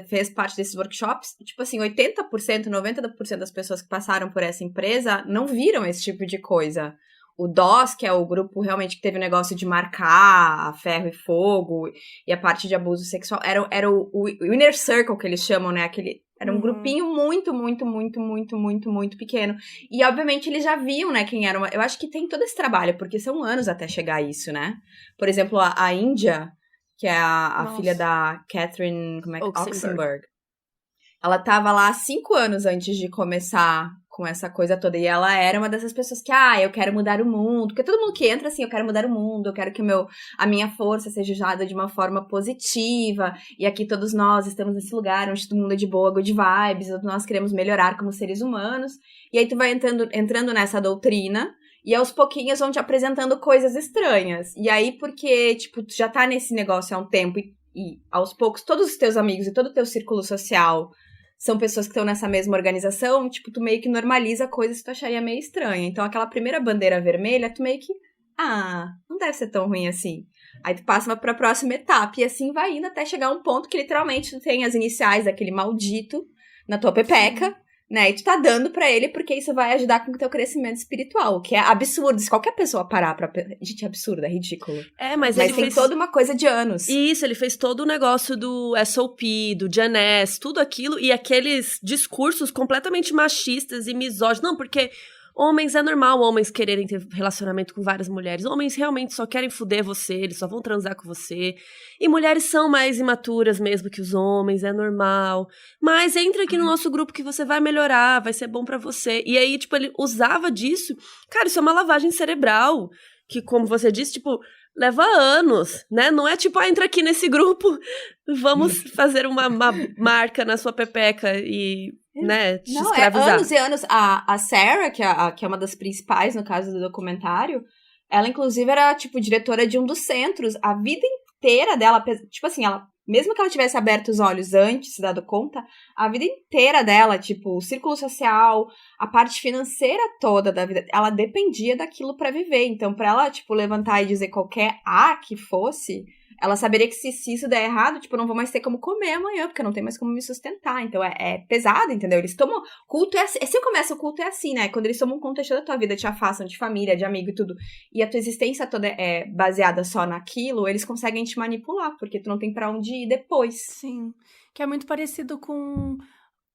fez parte desses workshops, tipo assim, 80%, 90% das pessoas que passaram por essa empresa não viram esse tipo de coisa. O DOS, que é o grupo realmente que teve o negócio de marcar a ferro e fogo, e a parte de abuso sexual, era o Inner Circle, que eles chamam, né? Era um grupinho muito, muito, muito, muito, muito, muito pequeno. E, obviamente, eles já viam, né, quem era Eu acho que tem todo esse trabalho, porque são anos até chegar a isso, né? Por exemplo, a Índia, que é a filha da Catherine Oxenberg. Ela tava lá há 5 anos antes de começar com essa coisa toda. E ela era uma dessas pessoas que, eu quero mudar o mundo. Porque todo mundo que entra, assim, eu quero mudar o mundo. Eu quero que a minha força seja usada de uma forma positiva. E aqui todos nós estamos nesse lugar onde todo mundo é de boa, good vibes. Nós queremos melhorar como seres humanos. E aí tu vai entrando nessa doutrina. E aos pouquinhos vão te apresentando coisas estranhas. E aí, porque, tipo, tu já tá nesse negócio há um tempo. E aos poucos, todos os teus amigos e todo o teu círculo social são pessoas que estão nessa mesma organização, tipo, tu meio que normaliza coisas que tu acharia meio estranha. Então, aquela primeira bandeira vermelha, tu meio que, não deve ser tão ruim assim. Aí tu passa pra próxima etapa, e assim vai indo até chegar um ponto que literalmente tu tem as iniciais daquele maldito na tua pepeca, né? E tu tá dando pra ele porque isso vai ajudar com o teu crescimento espiritual, o que é absurdo. Se qualquer pessoa parar pra... Gente, é absurdo, é ridículo. Mas ele tem toda uma coisa de anos. Isso, ele fez todo o negócio do SOP, do Janess, tudo aquilo, e aqueles discursos completamente machistas e misóginos. Não, porque homens é normal, homens quererem ter relacionamento com várias mulheres. Homens realmente só querem fuder você, eles só vão transar com você. E mulheres são mais imaturas mesmo que os homens, é normal. Mas entra aqui no nosso grupo que você vai melhorar, vai ser bom pra você. E aí, tipo, ele usava disso. Cara, isso é uma lavagem cerebral. Que, como você disse, tipo, leva anos, né? Não é tipo, entra aqui nesse grupo, vamos fazer uma marca na sua pepeca e, né, te escravizar. É anos e anos. A Sarah, que é uma das principais, no caso do documentário, ela, inclusive, era, tipo, diretora de um dos centros. A vida inteira dela, tipo assim, mesmo que ela tivesse aberto os olhos antes, se dado conta, a vida inteira dela, tipo, o círculo social, a parte financeira toda da vida, ela dependia daquilo pra viver. Então, pra ela, tipo, levantar e dizer qualquer que fosse, ela saberia que se isso der errado, tipo, eu não vou mais ter como comer amanhã, porque eu não tenho mais como me sustentar. Então, é pesado, entendeu? Eles tomam... Culto se começa o culto é assim, né? Quando eles tomam conta da tua vida, te afastam de família, de amigo e tudo, e a tua existência toda é baseada só naquilo, eles conseguem te manipular, porque tu não tem pra onde ir depois. Sim, que é muito parecido com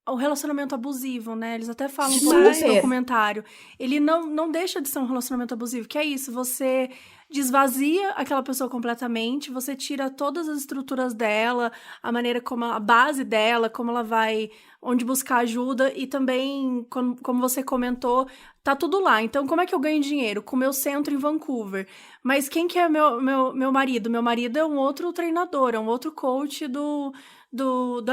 o relacionamento abusivo, né? Eles até falam um pouco nesse documentário. Ele não deixa de ser um relacionamento abusivo, que é isso, você desvazia aquela pessoa completamente, você tira todas as estruturas dela, a maneira como a base dela, como ela vai, onde buscar ajuda, e também, como você comentou, tá tudo lá. Então, como é que eu ganho dinheiro? Com o meu centro em Vancouver. Mas quem que é meu marido? Meu marido é um outro treinador, é um outro coach do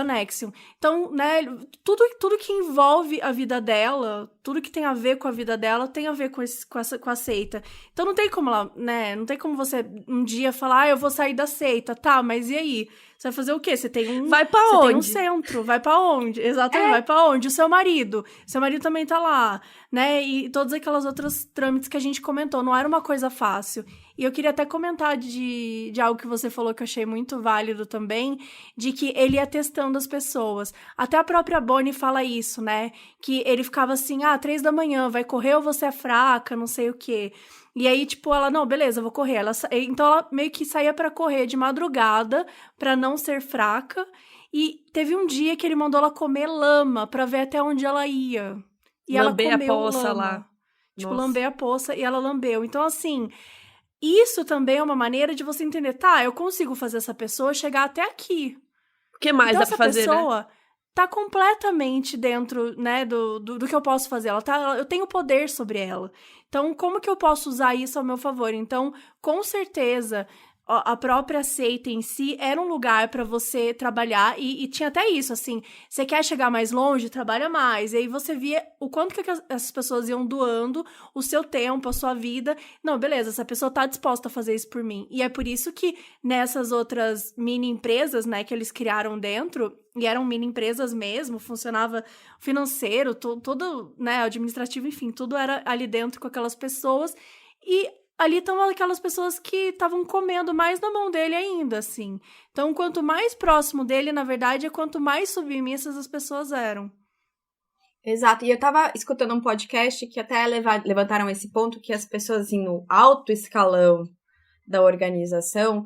Nexium. Então, né, tudo que envolve a vida dela, tudo que tem a ver com a vida dela, tem a ver com a seita. Então, não tem como ela, né, não tem como você um dia falar, eu vou sair da seita, tá, mas e aí? Você vai fazer o quê? Você tem Vai pra você onde? tem um centro, vai pra onde? Exatamente, vai pra onde? O seu marido também tá lá, né, e todas aquelas outras trâmites que a gente comentou, não era uma coisa fácil. E eu queria até comentar de algo que você falou que eu achei muito válido também, de que ele ia testando as pessoas. Até a própria Bonnie fala isso, né? Que ele ficava assim, 3 da manhã, vai correr ou você é fraca, não sei o quê. E aí, tipo, ela, não, beleza, vou correr. Então, ela meio que saía pra correr de madrugada, pra não ser fraca. E teve um dia que ele mandou ela comer lama, pra ver até onde ela ia. E Lamber ela a comeu poça lama. lá. Tipo, Nossa. lamber a poça e ela lambeu. Então, assim, isso também é uma maneira de você entender, tá, eu consigo fazer essa pessoa chegar até aqui. O que mais Então, dá pra fazer, essa né? pessoa tá completamente dentro, né, do que eu posso fazer. Eu tenho poder sobre ela. Então, como que eu posso usar isso ao meu favor? Então, com certeza, a própria seita em si era um lugar para você trabalhar e tinha até isso, assim, você quer chegar mais longe, trabalha mais. E aí você via o quanto que essas pessoas iam doando o seu tempo, a sua vida. Não, beleza, essa pessoa tá disposta a fazer isso por mim. E é por isso que nessas outras mini empresas, né, que eles criaram dentro, e eram mini empresas mesmo, funcionava financeiro, todo, né, administrativo, enfim, tudo era ali dentro com aquelas pessoas. E ali estão aquelas pessoas que estavam comendo mais na mão dele ainda, assim. Então, quanto mais próximo dele, na verdade, é quanto mais submissas as pessoas eram. Exato, e eu tava escutando um podcast que até levantaram esse ponto, que as pessoas, assim, no alto escalão da organização,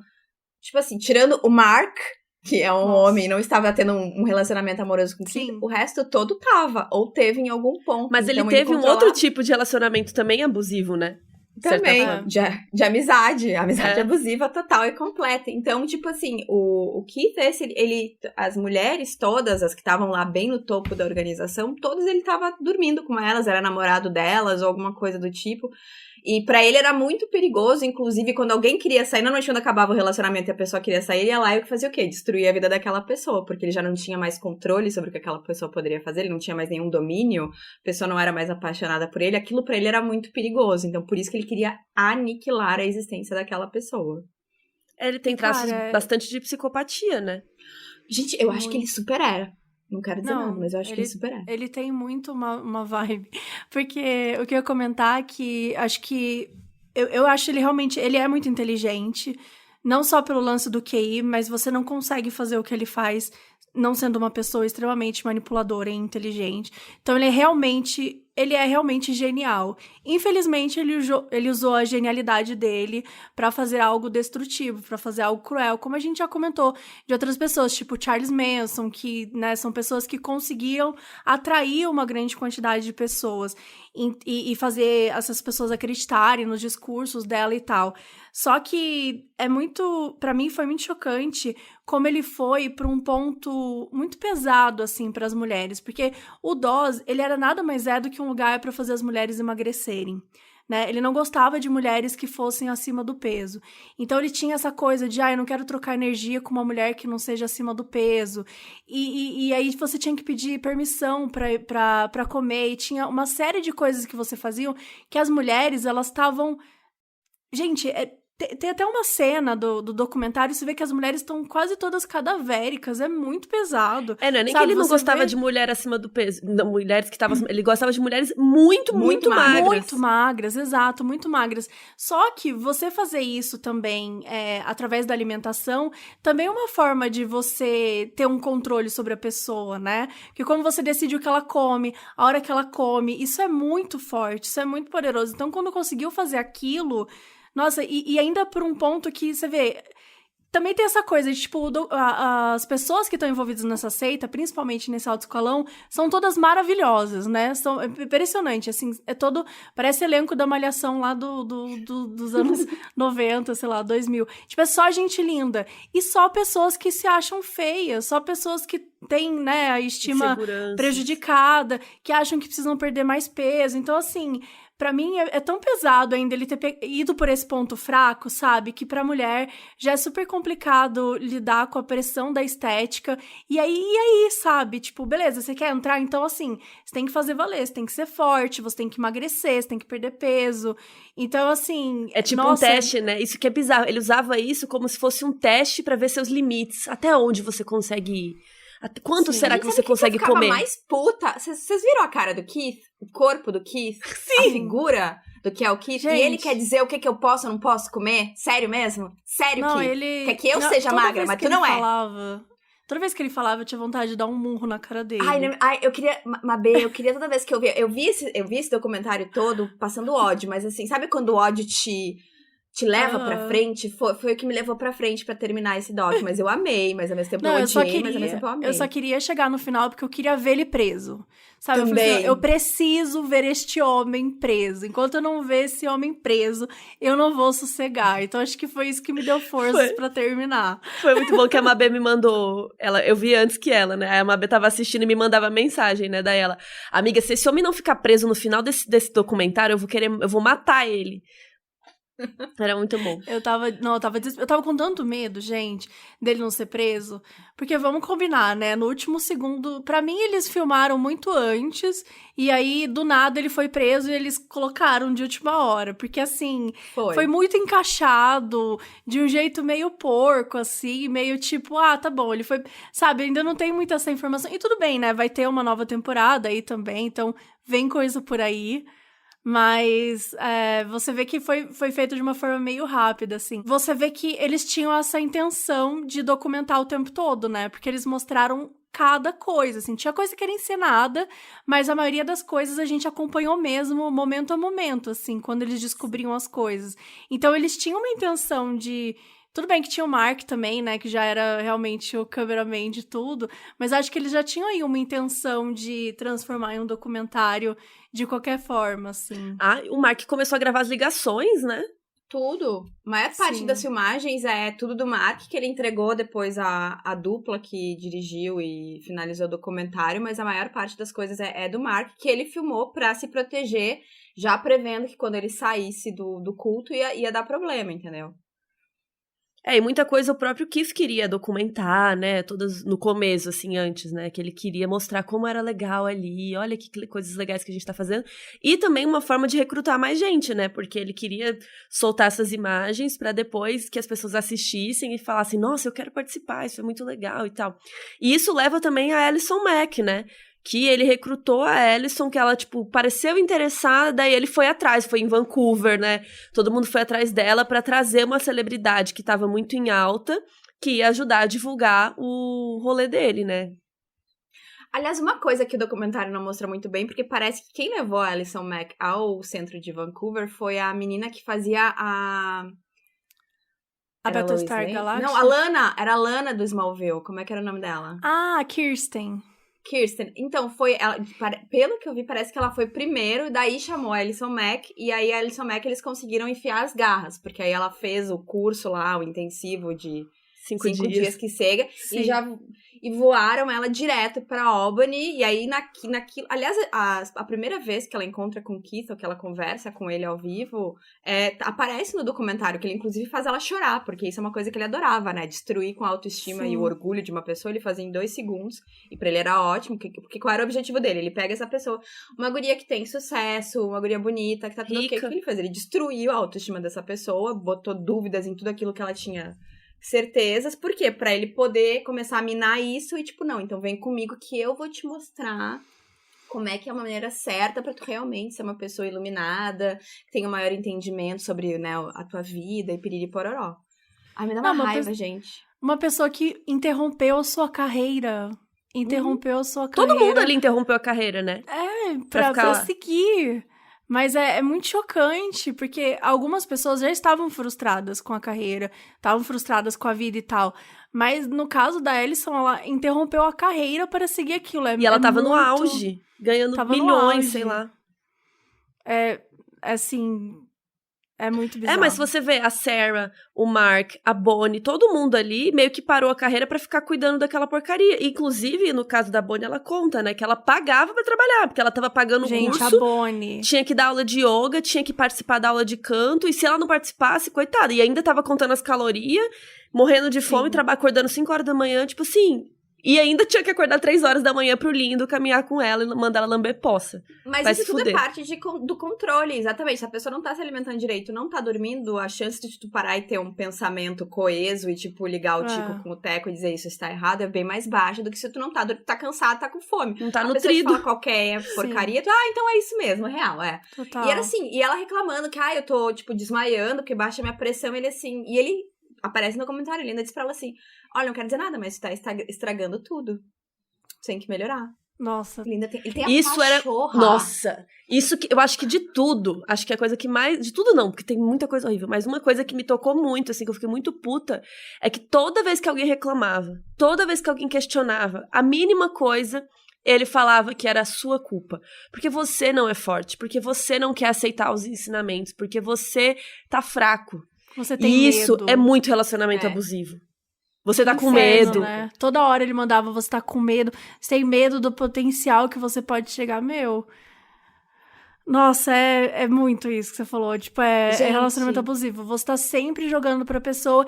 tipo assim, tirando o Mark, que é um homem, não estava tendo um relacionamento amoroso com o Keith, o resto todo tava, ou teve em algum ponto. Mas então, ele teve um outro tipo de relacionamento também abusivo, né? Também, de amizade abusiva total e completa. Então, tipo assim, o Keith, as mulheres todas, as que estavam lá bem no topo da organização, todas ele tava dormindo com elas, era namorado delas ou alguma coisa do tipo. E pra ele era muito perigoso, inclusive quando alguém queria sair, normalmente quando acabava o relacionamento e a pessoa queria sair, ele ia lá e fazia o quê? Destruía a vida daquela pessoa, porque ele já não tinha mais controle sobre o que aquela pessoa poderia fazer, ele não tinha mais nenhum domínio, a pessoa não era mais apaixonada por ele, aquilo pra ele era muito perigoso, então por isso que ele queria aniquilar a existência daquela pessoa. Ele tem traços bastante de psicopatia, né? Gente, eu acho que ele super era. Não quero dizer nada, mas eu acho que ele super é. Ele tem muito uma vibe. Porque o que eu ia comentar é que acho que... Eu acho ele realmente... Ele é muito inteligente. Não só pelo lance do QI, mas você não consegue fazer o que ele faz não sendo uma pessoa extremamente manipuladora e inteligente. Então, ele é realmente genial. Infelizmente, ele usou a genialidade dele pra fazer algo destrutivo, pra fazer algo cruel, como a gente já comentou de outras pessoas, tipo Charles Manson, que, né, são pessoas que conseguiam atrair uma grande quantidade de pessoas e fazer essas pessoas acreditarem nos discursos dela e tal. Só que pra mim foi muito chocante como ele foi para um ponto muito pesado, assim, para as mulheres. Porque o DOS, ele era nada mais do que um lugar para fazer as mulheres emagrecerem, né? Ele não gostava de mulheres que fossem acima do peso. Então, ele tinha essa coisa de, eu não quero trocar energia com uma mulher que não seja acima do peso. E aí, você tinha que pedir permissão para comer. E tinha uma série de coisas que você fazia que as mulheres, elas estavam... Gente, tem até uma cena do documentário, você vê que as mulheres estão quase todas cadavéricas, é muito pesado. Não é nem que ele não gostava de mulher acima do peso, não, mulheres que estavam... Ele gostava de mulheres muito magras. Muito magras, exato, muito magras. Só que você fazer isso também, através da alimentação, também é uma forma de você ter um controle sobre a pessoa, né? Porque como você decide o que ela come, a hora que ela come, isso é muito forte, isso é muito poderoso. Então, quando conseguiu fazer aquilo... Nossa, e ainda por um ponto que você vê... também tem essa coisa de, tipo, as pessoas que estão envolvidas nessa seita, principalmente nesse alto escalão, são todas maravilhosas, né? É impressionante, assim, parece elenco da Malhação lá dos anos 90, sei lá, 2000. Tipo, é só gente linda. E só pessoas que se acham feias, só pessoas que têm, né, a estima prejudicada, que acham que precisam perder mais peso. Então, assim... Pra mim, é tão pesado ainda ele ter ido por esse ponto fraco, sabe? Que pra mulher já é super complicado lidar com a pressão da estética. E aí, sabe? Tipo, beleza, você quer entrar? Então, assim, você tem que fazer valer, você tem que ser forte, você tem que emagrecer, você tem que perder peso. Então, assim... É tipo um teste, né? Isso que é bizarro. Ele usava isso como se fosse um teste pra ver seus limites. Até onde você consegue ir. Quanto será que você consegue comer? Eu ficava mais puta. Vocês viram a cara do Keith? O corpo do Keith? Sim. A figura do que é o Keith? Gente. E ele quer dizer o que eu posso ou não posso comer? Sério mesmo? Sério, não, Keith? Ele... Quer que eu seja magra, mas tu não é. Toda vez que ele falava, eu tinha vontade de dar um murro na cara dele. Ai, eu queria... Mabê, eu queria toda vez que eu via... Eu vi esse documentário todo passando ódio, mas assim, sabe quando o ódio te leva pra frente? Foi o que me levou pra frente pra terminar esse doc. Mas eu amei, mas ao mesmo tempo eu odiei, mas ao mesmo tempo eu amei. Eu só queria chegar no final porque eu queria ver ele preso. Sabe? Também. Eu preciso ver este homem preso. Enquanto eu não ver esse homem preso, eu não vou sossegar. Então acho que foi isso que me deu forças pra terminar. Foi muito bom que a Mabê me mandou... Eu vi antes que ela, né? A Mabê tava assistindo e me mandava mensagem, né? Daí ela... Amiga, se esse homem não ficar preso no final desse documentário, eu vou matar ele. Era muito bom. Eu tava com tanto medo, gente, dele não ser preso. Porque vamos combinar, né? No último segundo, pra mim eles filmaram muito antes. E aí, do nada, ele foi preso e eles colocaram de última hora. Porque, assim, foi muito encaixado, de um jeito meio porco, assim. Meio tipo, tá bom, ele foi... Sabe, ainda não tem muita essa informação. E tudo bem, né? Vai ter uma nova temporada aí também. Então, vem coisa por aí. Mas você vê que foi feito de uma forma meio rápida, assim. Você vê que eles tinham essa intenção de documentar o tempo todo, né? Porque eles mostraram cada coisa, assim. Tinha coisa que era encenada, mas a maioria das coisas a gente acompanhou mesmo, momento a momento, assim, quando eles descobriam as coisas. Então, eles tinham uma intenção de... Tudo bem que tinha o Mark também, né, que já era realmente o cameraman de tudo, mas acho que eles já tinham aí uma intenção de transformar em um documentário de qualquer forma, assim. O Mark começou a gravar as ligações, né? Tudo. A maior parte das filmagens é tudo do Mark, que ele entregou depois a dupla que dirigiu e finalizou o documentário, mas a maior parte das coisas é do Mark, que ele filmou pra se proteger, já prevendo que quando ele saísse do culto ia dar problema, entendeu? E muita coisa o próprio Keith queria documentar, né, todas no começo, assim, antes, né, que ele queria mostrar como era legal ali, olha que coisas legais que a gente tá fazendo, e também uma forma de recrutar mais gente, né, porque ele queria soltar essas imagens pra depois que as pessoas assistissem e falassem, nossa, eu quero participar, isso é muito legal e tal. E isso leva também a Alison Mack, né, que ele recrutou a Alison, que ela, tipo, pareceu interessada, daí ele foi atrás, foi em Vancouver, né? Todo mundo foi atrás dela pra trazer uma celebridade que tava muito em alta, que ia ajudar a divulgar o rolê dele, né? Aliás, uma coisa que o documentário não mostra muito bem, porque parece que quem levou a Alison Mack ao centro de Vancouver foi a menina que fazia a Battlestar Galactica? Não, a Lana, era a Lana do Smallville, como é que era o nome dela? A Kirsten. Então, foi ela, pelo que eu vi, parece que ela foi primeiro, daí chamou a Alison Mack, e aí a Alison Mack eles conseguiram enfiar as garras, porque aí ela fez o curso lá, o intensivo de 5 dias que chega, e voaram ela direto pra Albany, e aí naquilo... Aliás, a primeira vez que ela encontra com o Keith, ou que ela conversa com ele ao vivo, aparece no documentário, que ele inclusive faz ela chorar, porque isso é uma coisa que ele adorava, né? Destruir com a autoestima e o orgulho de uma pessoa, ele fazia em 2 segundos, e pra ele era ótimo, porque qual era o objetivo dele? Ele pega essa pessoa, uma guria que tem sucesso, uma guria bonita, que tá tudo ok, o que ele fez? Ele destruiu a autoestima dessa pessoa, botou dúvidas em tudo aquilo que ela tinha certezas, por quê? Pra ele poder começar a minar isso e tipo, não, então vem comigo que eu vou te mostrar como é que é a maneira certa pra tu realmente ser uma pessoa iluminada, que tenha um maior entendimento sobre, né, a tua vida e piriri pororó. Ai, me dá uma raiva, gente. Uma pessoa que interrompeu a sua carreira. Todo mundo ali interrompeu a carreira, né? Pra seguir. Mas é muito chocante, porque algumas pessoas já estavam frustradas com a carreira, estavam frustradas com a vida e tal. Mas no caso da Alyson, ela interrompeu a carreira para seguir aquilo. E ela tava no auge, ganhando milhões, sei lá. Assim, é muito bizarro. Mas se você vê a Sarah, o Mark, a Bonnie, todo mundo ali meio que parou a carreira pra ficar cuidando daquela porcaria. Inclusive, no caso da Bonnie, ela conta, né, que ela pagava pra trabalhar, porque ela tava pagando o curso. A Bonnie tinha que dar aula de yoga, tinha que participar da aula de canto, e se ela não participasse, coitada, e ainda tava contando as calorias, morrendo de fome, acordando 5 horas da manhã, tipo assim... E ainda tinha que acordar 3 horas da manhã pro Lindo, caminhar com ela e mandar ela lamber poça. Mas vai isso tudo fuder. é parte do controle, exatamente. Se a pessoa não tá se alimentando direito, não tá dormindo, a chance de tu parar e ter um pensamento coeso e, tipo, ligar o tico com o teco e dizer isso está errado é bem mais baixa do que se tu não tá cansado, tá com fome. Não tá a nutrido. A pessoa te fala qualquer porcaria, tu, então é isso mesmo, é real, é. Total. E era assim, e ela reclamando que, eu tô, tipo, desmaiando, porque baixa minha pressão, ele assim, e ele aparece no comentário, ele ainda diz pra ela assim, olha, não quero dizer nada, mas tu tá estragando tudo. Tem que melhorar. Nossa. Ele tem a isso pachorra. Era... Nossa. Isso que eu acho que de tudo, acho que a coisa que mais... De tudo não, porque tem muita coisa horrível, mas uma coisa que me tocou muito, assim, que eu fiquei muito puta, é que toda vez que alguém reclamava, toda vez que alguém questionava, a mínima coisa, ele falava que era a sua culpa. Porque você não é forte, porque você não quer aceitar os ensinamentos, porque você tá fraco. Você tem e isso medo. É muito relacionamento abusivo. Você tá com medo. Né? Toda hora ele mandava, você tá com medo, você tem medo do potencial que você pode chegar. Nossa, é muito isso que você falou. Tipo, é relacionamento abusivo. Você tá sempre jogando pra pessoa.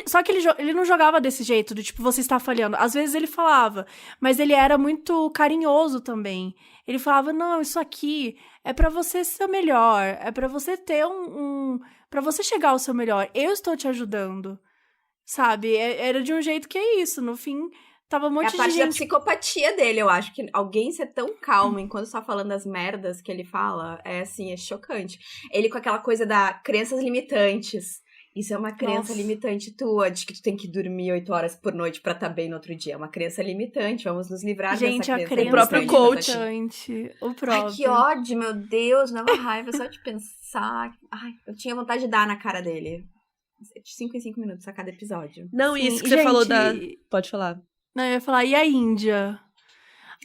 Só que ele não jogava desse jeito, do tipo, você está falhando. Às vezes ele falava, mas ele era muito carinhoso também. Ele falava, não, isso aqui é pra você ser o melhor. É pra você ter pra você chegar ao seu melhor. Eu estou te ajudando. Sabe? Era de um jeito que é isso. No fim, tava um monte de gente... É a parte da psicopatia dele, eu acho. Que alguém ser tão calmo enquanto tá falando as merdas que ele fala, é chocante. Ele com aquela coisa da crenças limitantes. Isso é uma crença limitante tua, de que tu tem que dormir 8 horas por noite pra estar bem no outro dia. É uma crença limitante, vamos nos livrar dessa crença. O próprio coach. O próprio. Ai, que ódio, meu Deus, não é uma raiva só de pensar. Ai, eu tinha vontade de dar na cara dele. 5 em 5 minutos a cada episódio. Não, sim, isso que você falou da... Pode falar. Não, eu ia falar, e a Índia?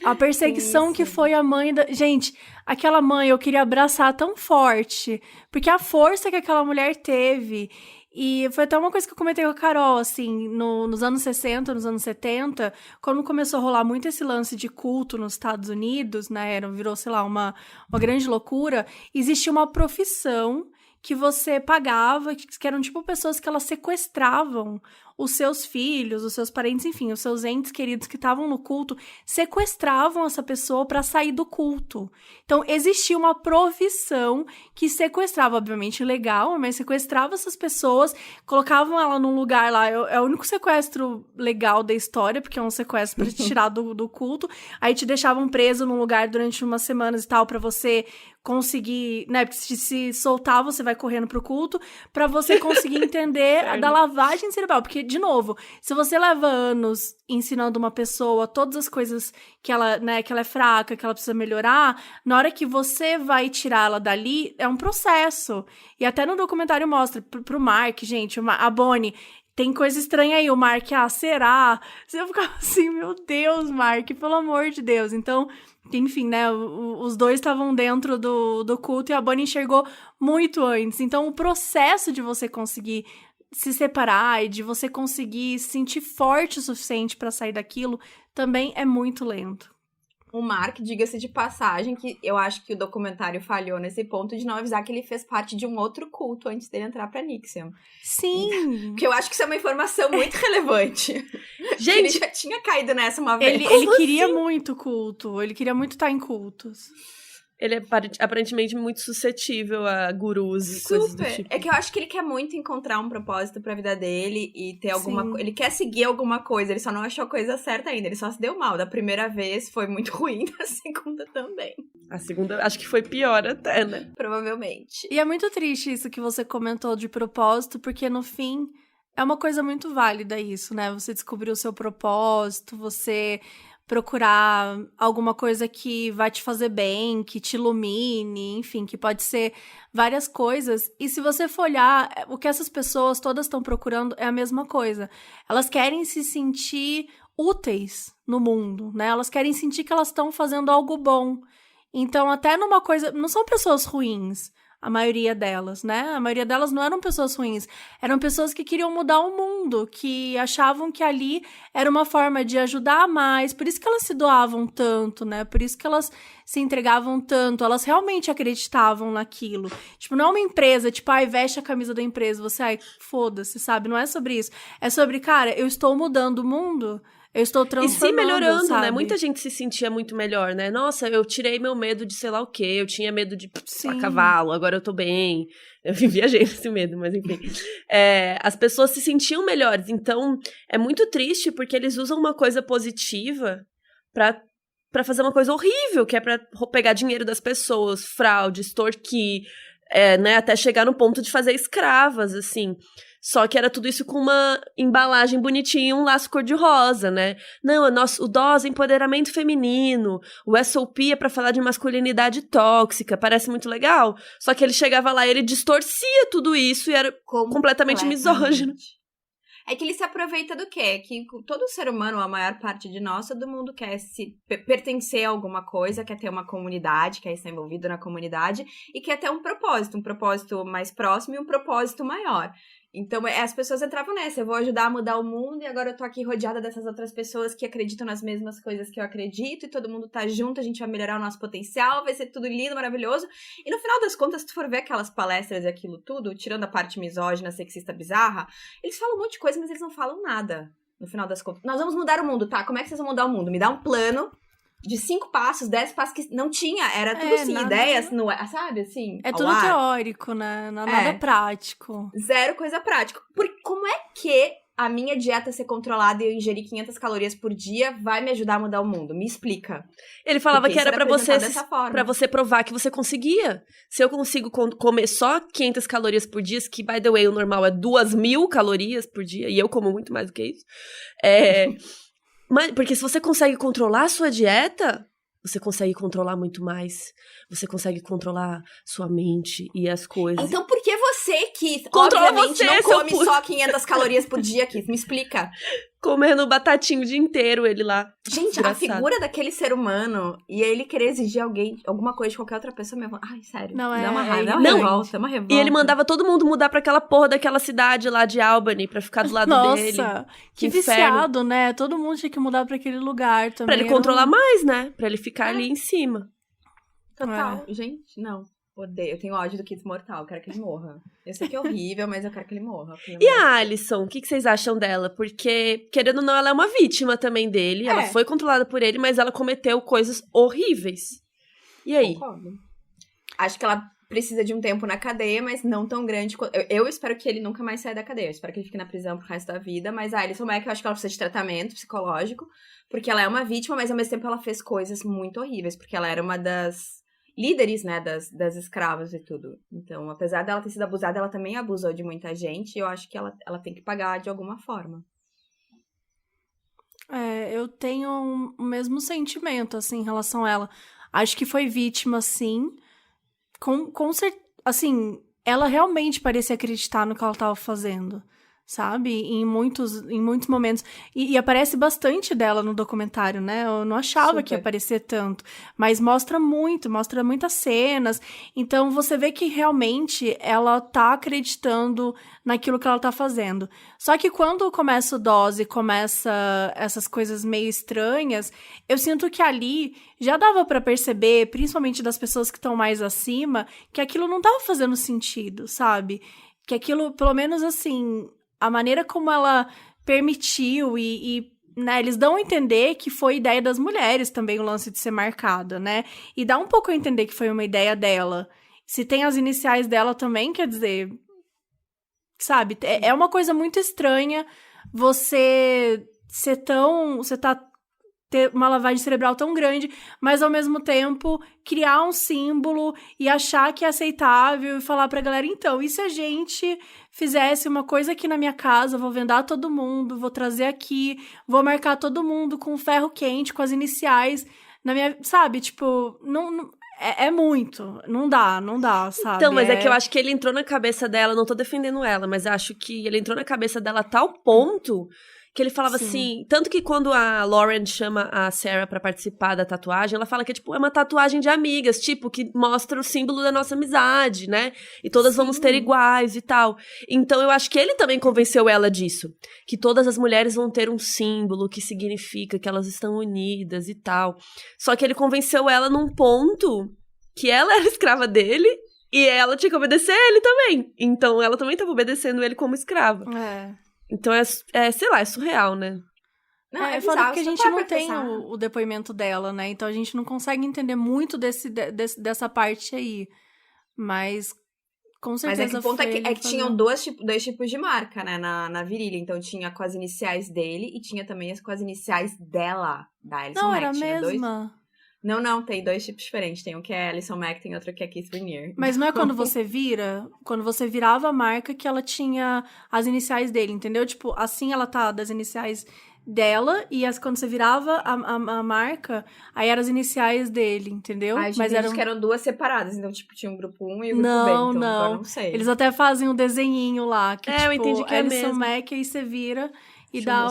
A perseguição que foi a mãe da... Gente, aquela mãe eu queria abraçar tão forte. Porque a força que aquela mulher teve... E foi até uma coisa que eu comentei com a Carol, assim, nos anos 60, nos anos 70, quando começou a rolar muito esse lance de culto nos Estados Unidos, né, virou, sei lá, uma grande loucura, existia uma profissão que você pagava, que eram tipo pessoas que elas sequestravam os seus filhos, os seus parentes, enfim, os seus entes queridos que estavam no culto, sequestravam essa pessoa para sair do culto. Então, existia uma profissão que sequestrava, obviamente legal, mas sequestrava essas pessoas, colocavam ela num lugar lá, é o único sequestro legal da história, porque é um sequestro para te tirar do culto, aí te deixavam preso num lugar durante umas semanas e tal, para você conseguir, né, porque se soltar, você vai correndo pro culto, pra você conseguir entender da lavagem cerebral, porque, de novo, se você leva anos ensinando uma pessoa todas as coisas que ela, né, que ela é fraca, que ela precisa melhorar, na hora que você vai tirá-la dali, é um processo. E até no documentário mostra, pro Mark, gente, a Bonnie, tem coisa estranha aí, o Mark, será? Você ficava assim, meu Deus, Mark, pelo amor de Deus. Então, enfim, né, os dois estavam dentro do culto e a Bonnie enxergou muito antes. Então, o processo de você conseguir se separar e de você conseguir se sentir forte o suficiente para sair daquilo também é muito lento. O Mark, diga-se de passagem, que eu acho que o documentário falhou nesse ponto de não avisar que ele fez parte de um outro culto antes dele entrar pra Nixium. Sim! Porque eu acho que isso é uma informação muito relevante. Gente, ele já tinha caído nessa uma vez. Ele queria muito culto, ele queria muito estar em cultos. Ele é aparentemente muito suscetível a gurus e coisas do tipo. É que eu acho que ele quer muito encontrar um propósito pra vida dele e ter alguma coisa. Ele quer seguir alguma coisa, ele só não achou a coisa certa ainda. Ele só se deu mal. Da primeira vez foi muito ruim, da segunda também. A segunda acho que foi pior até, né? Provavelmente. E é muito triste isso que você comentou de propósito, porque no fim é uma coisa muito válida isso, né? Você descobriu o seu propósito, você procurar alguma coisa que vai te fazer bem, que te ilumine, enfim, que pode ser várias coisas. E se você for olhar, o que essas pessoas todas estão procurando é a mesma coisa. Elas querem se sentir úteis no mundo, né? Elas querem sentir que elas estão fazendo algo bom. Então, até numa coisa... Não são pessoas ruins, a maioria delas, né? A maioria delas não eram pessoas ruins. Eram pessoas que queriam mudar o mundo, que achavam que ali era uma forma de ajudar mais. Por isso que elas se doavam tanto, né? Por isso que elas se entregavam tanto. Elas realmente acreditavam naquilo. Tipo, não é uma empresa, tipo, ai, veste a camisa da empresa. Você, ai, foda-se, sabe? Não é sobre isso. É sobre, cara, eu estou mudando o mundo... Eu estou transformando, e se melhorando, sabe? né? Muita gente se sentia muito melhor, né? Nossa, eu tirei meu medo de sei lá o quê. Eu tinha medo de a cavalo, agora eu tô bem. Eu viajei nesse medo, mas enfim. As pessoas se sentiam melhores. Então, é muito triste porque eles usam uma coisa positiva pra fazer uma coisa horrível, que é pra pegar dinheiro das pessoas, fraude, extorquir, né? Até chegar no ponto de fazer escravas, assim. Só que era tudo isso com uma embalagem bonitinha e um laço cor-de-rosa, né? Não, o DOS é empoderamento feminino, o SOP é pra falar de masculinidade tóxica, parece muito legal. Só que ele chegava lá e ele distorcia tudo isso e era completamente misógino. É que ele se aproveita do quê? Que todo ser humano, a maior parte de nós, todo mundo quer se pertencer a alguma coisa, quer ter uma comunidade, quer estar envolvido na comunidade e quer ter um propósito mais próximo e um propósito maior. Então, as pessoas entravam nessa, eu vou ajudar a mudar o mundo e agora eu tô aqui rodeada dessas outras pessoas que acreditam nas mesmas coisas que eu acredito e todo mundo tá junto, a gente vai melhorar o nosso potencial, vai ser tudo lindo, maravilhoso. E no final das contas, se tu for ver aquelas palestras e aquilo tudo, tirando a parte misógina, sexista, bizarra, eles falam um monte de coisa, mas eles não falam nada. No final das contas, nós vamos mudar o mundo, tá? Como é que vocês vão mudar o mundo? Me dá um plano de 5 passos, 10 passos que não tinha, era tudo assim, nada... ideias, no, sabe, assim, é tudo teórico, né, não é nada prático. Zero coisa prática. Porque como é que a minha dieta ser controlada e eu ingerir 500 calorias por dia vai me ajudar a mudar o mundo? Me explica. Ele falava que era pra você provar que você conseguia. Se eu consigo comer só 500 calorias por dia, que, by the way, o normal é 2.000 calorias por dia, e eu como muito mais do que isso, Mas, porque se você consegue controlar a sua dieta, você consegue controlar muito mais. Você consegue controlar sua mente e as coisas. Então por que você, Keith, controla obviamente você, não come só 500 calorias por dia, Keith? Me explica. Comendo batatinho o dia inteiro, ele lá. Gente, desgraçado. A figura daquele ser humano e ele querer exigir alguma coisa de qualquer outra pessoa mesmo. Ai, sério. Não, dá uma raiva, é uma revolta. E ele mandava todo mundo mudar pra aquela porra daquela cidade lá de Albany pra ficar do lado dele. Nossa, que viciado, né? Todo mundo tinha que mudar pra aquele lugar também. Pra ele controlar mais, né? Pra ele ficar ali em cima. Total. Gente, não. Odeio. Eu tenho ódio do Keith Mortal. Eu quero que ele morra. Eu sei que é horrível, mas eu quero que ele morra. E a Alison? O que vocês acham dela? Porque, querendo ou não, ela é uma vítima também dele. Ela foi controlada por ele, mas ela cometeu coisas horríveis. E aí? Concordo. Acho que ela precisa de um tempo na cadeia, mas não tão grande. Eu espero que ele nunca mais saia da cadeia. Eu espero que ele fique na prisão pro resto da vida. Mas a Alison Mack, eu acho que ela precisa de tratamento psicológico. Porque ela é uma vítima, mas ao mesmo tempo ela fez coisas muito horríveis. Porque ela era uma das líderes, né, das escravas e tudo. Então, apesar dela ter sido abusada, ela também abusou de muita gente. E eu acho que ela tem que pagar de alguma forma. Eu tenho o mesmo sentimento, assim, em relação a ela. Acho que foi vítima, sim. Com certeza, assim, ela realmente parecia acreditar no que ela estava fazendo, sabe? Em muitos momentos. E aparece bastante dela no documentário, né? Eu não achava que ia aparecer tanto. Mas mostra muitas cenas. Então, você vê que realmente ela tá acreditando naquilo que ela tá fazendo. Só que quando começa o dose, começa essas coisas meio estranhas, eu sinto que ali já dava pra perceber, principalmente das pessoas que estão mais acima, que aquilo não tava fazendo sentido, sabe? Que aquilo, pelo menos assim, a maneira como ela permitiu e né, eles dão a entender que foi ideia das mulheres também o lance de ser marcada, né? E dá um pouco a entender que foi uma ideia dela. Se tem as iniciais dela também, quer dizer, sabe? É uma coisa muito estranha você tá ter uma lavagem cerebral tão grande, mas ao mesmo tempo criar um símbolo e achar que é aceitável e falar pra galera, então, e se a gente fizesse uma coisa aqui na minha casa, vou vendar todo mundo, vou trazer aqui, vou marcar todo mundo com ferro quente, com as iniciais na minha, sabe, tipo, não é muito, não dá, sabe? Então, mas é que eu acho que ele entrou na cabeça dela, não tô defendendo ela, mas acho que ele entrou na cabeça dela a tal ponto que ele falava assim, tanto que quando a Lauren chama a Sarah pra participar da tatuagem, ela fala que é uma tatuagem de amigas, tipo, que mostra o símbolo da nossa amizade, né? E todas vamos ter iguais e tal. Então eu acho que ele também convenceu ela disso, que todas as mulheres vão ter um símbolo que significa que elas estão unidas e tal. Só que ele convenceu ela num ponto que ela era escrava dele e ela tinha que obedecer ele também. Então ela também estava obedecendo ele como escrava. Então sei lá, é surreal, né? Não, é foda porque a gente não tem o depoimento dela, né? Então a gente não consegue entender muito dessa parte aí. Mas, com certeza... Mas é que o ponto é que tinham dois tipos de marca, né? Na virilha. Então tinha com as iniciais dele e tinha também com as iniciais dela, da Alison Mack. Não, era a mesma. Não, tem dois tipos diferentes. Tem um que é Alison Mack, tem outro que é Keith Raniere. Mas não é quando você virava a marca que ela tinha as iniciais dele, entendeu? Tipo, assim ela tá das iniciais dela e quando você virava a marca, aí eram as iniciais dele, entendeu? Mas que eram duas separadas, então tipo, tinha o grupo 1 e o grupo B, então agora não sei. Eles até fazem um desenhinho lá, que tipo, eu entendi que é Alison mesmo. Mack, aí você vira e dá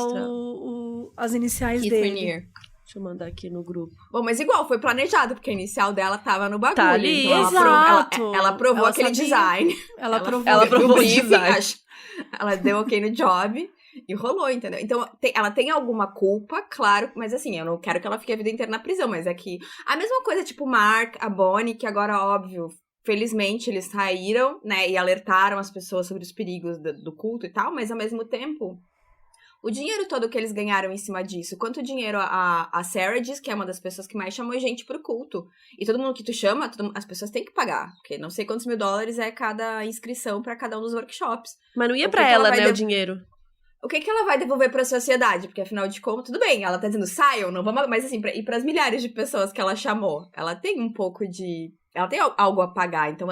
as iniciais Keith dele. Raniere. Deixa eu mandar aqui no grupo. Bom, mas igual, foi planejado, porque a inicial dela tava no bagulho. Tá ali, então exato. Ela aprovou aquele design. Ela aprovou o design. Ela deu ok no job e rolou, entendeu? Então, ela tem alguma culpa, claro, mas assim, eu não quero que ela fique a vida inteira na prisão, mas é que a mesma coisa, tipo, o Mark, a Bonnie, que agora, óbvio, felizmente eles saíram, né, e alertaram as pessoas sobre os perigos do culto e tal, mas ao mesmo tempo... O dinheiro todo que eles ganharam em cima disso, quanto dinheiro a Sarah diz que é uma das pessoas que mais chamou gente pro culto. E todo mundo que tu chama, as pessoas têm que pagar. Porque não sei quantos $1.000 é cada inscrição pra cada um dos workshops. Mas não ia pra ela, né, o dinheiro. O que ela vai devolver pra sociedade? Porque afinal de contas, tudo bem, ela tá dizendo saiam, não vamos... Mas assim, e pras milhares de pessoas que ela chamou, ela tem um pouco de... Ela tem algo a pagar, então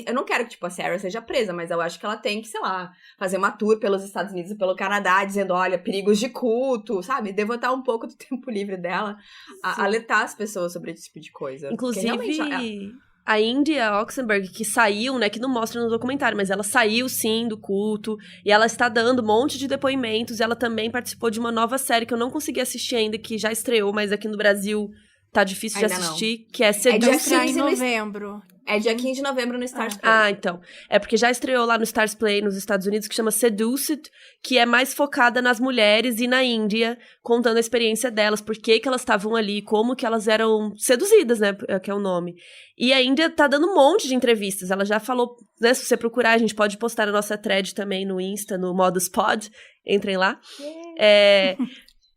eu não quero que, tipo, a Sarah seja presa, mas eu acho que ela tem que, sei lá, fazer uma tour pelos Estados Unidos e pelo Canadá, dizendo, olha, perigos de culto, sabe? Devotar um pouco do tempo livre dela a alertar as pessoas sobre esse tipo de coisa. Inclusive, a India Oxenberg, que saiu, né, que não mostra no documentário, mas ela saiu, sim, do culto, e ela está dando um monte de depoimentos, e ela também participou de uma nova série que eu não consegui assistir ainda, que já estreou, mas aqui no Brasil... Tá difícil de assistir, que é Seduce. É dia 15 de novembro. É dia 15 de novembro no Stars Play. Então. É porque já estreou lá no Stars Play, nos Estados Unidos, que chama Seduced, que é mais focada nas mulheres e na Índia, contando a experiência delas, por que elas estavam ali, como que elas eram seduzidas, né, que é o nome. E a Índia tá dando um monte de entrevistas, ela já falou, né, se você procurar, a gente pode postar na nossa thread também no Insta, no Modus Pod, entrem lá.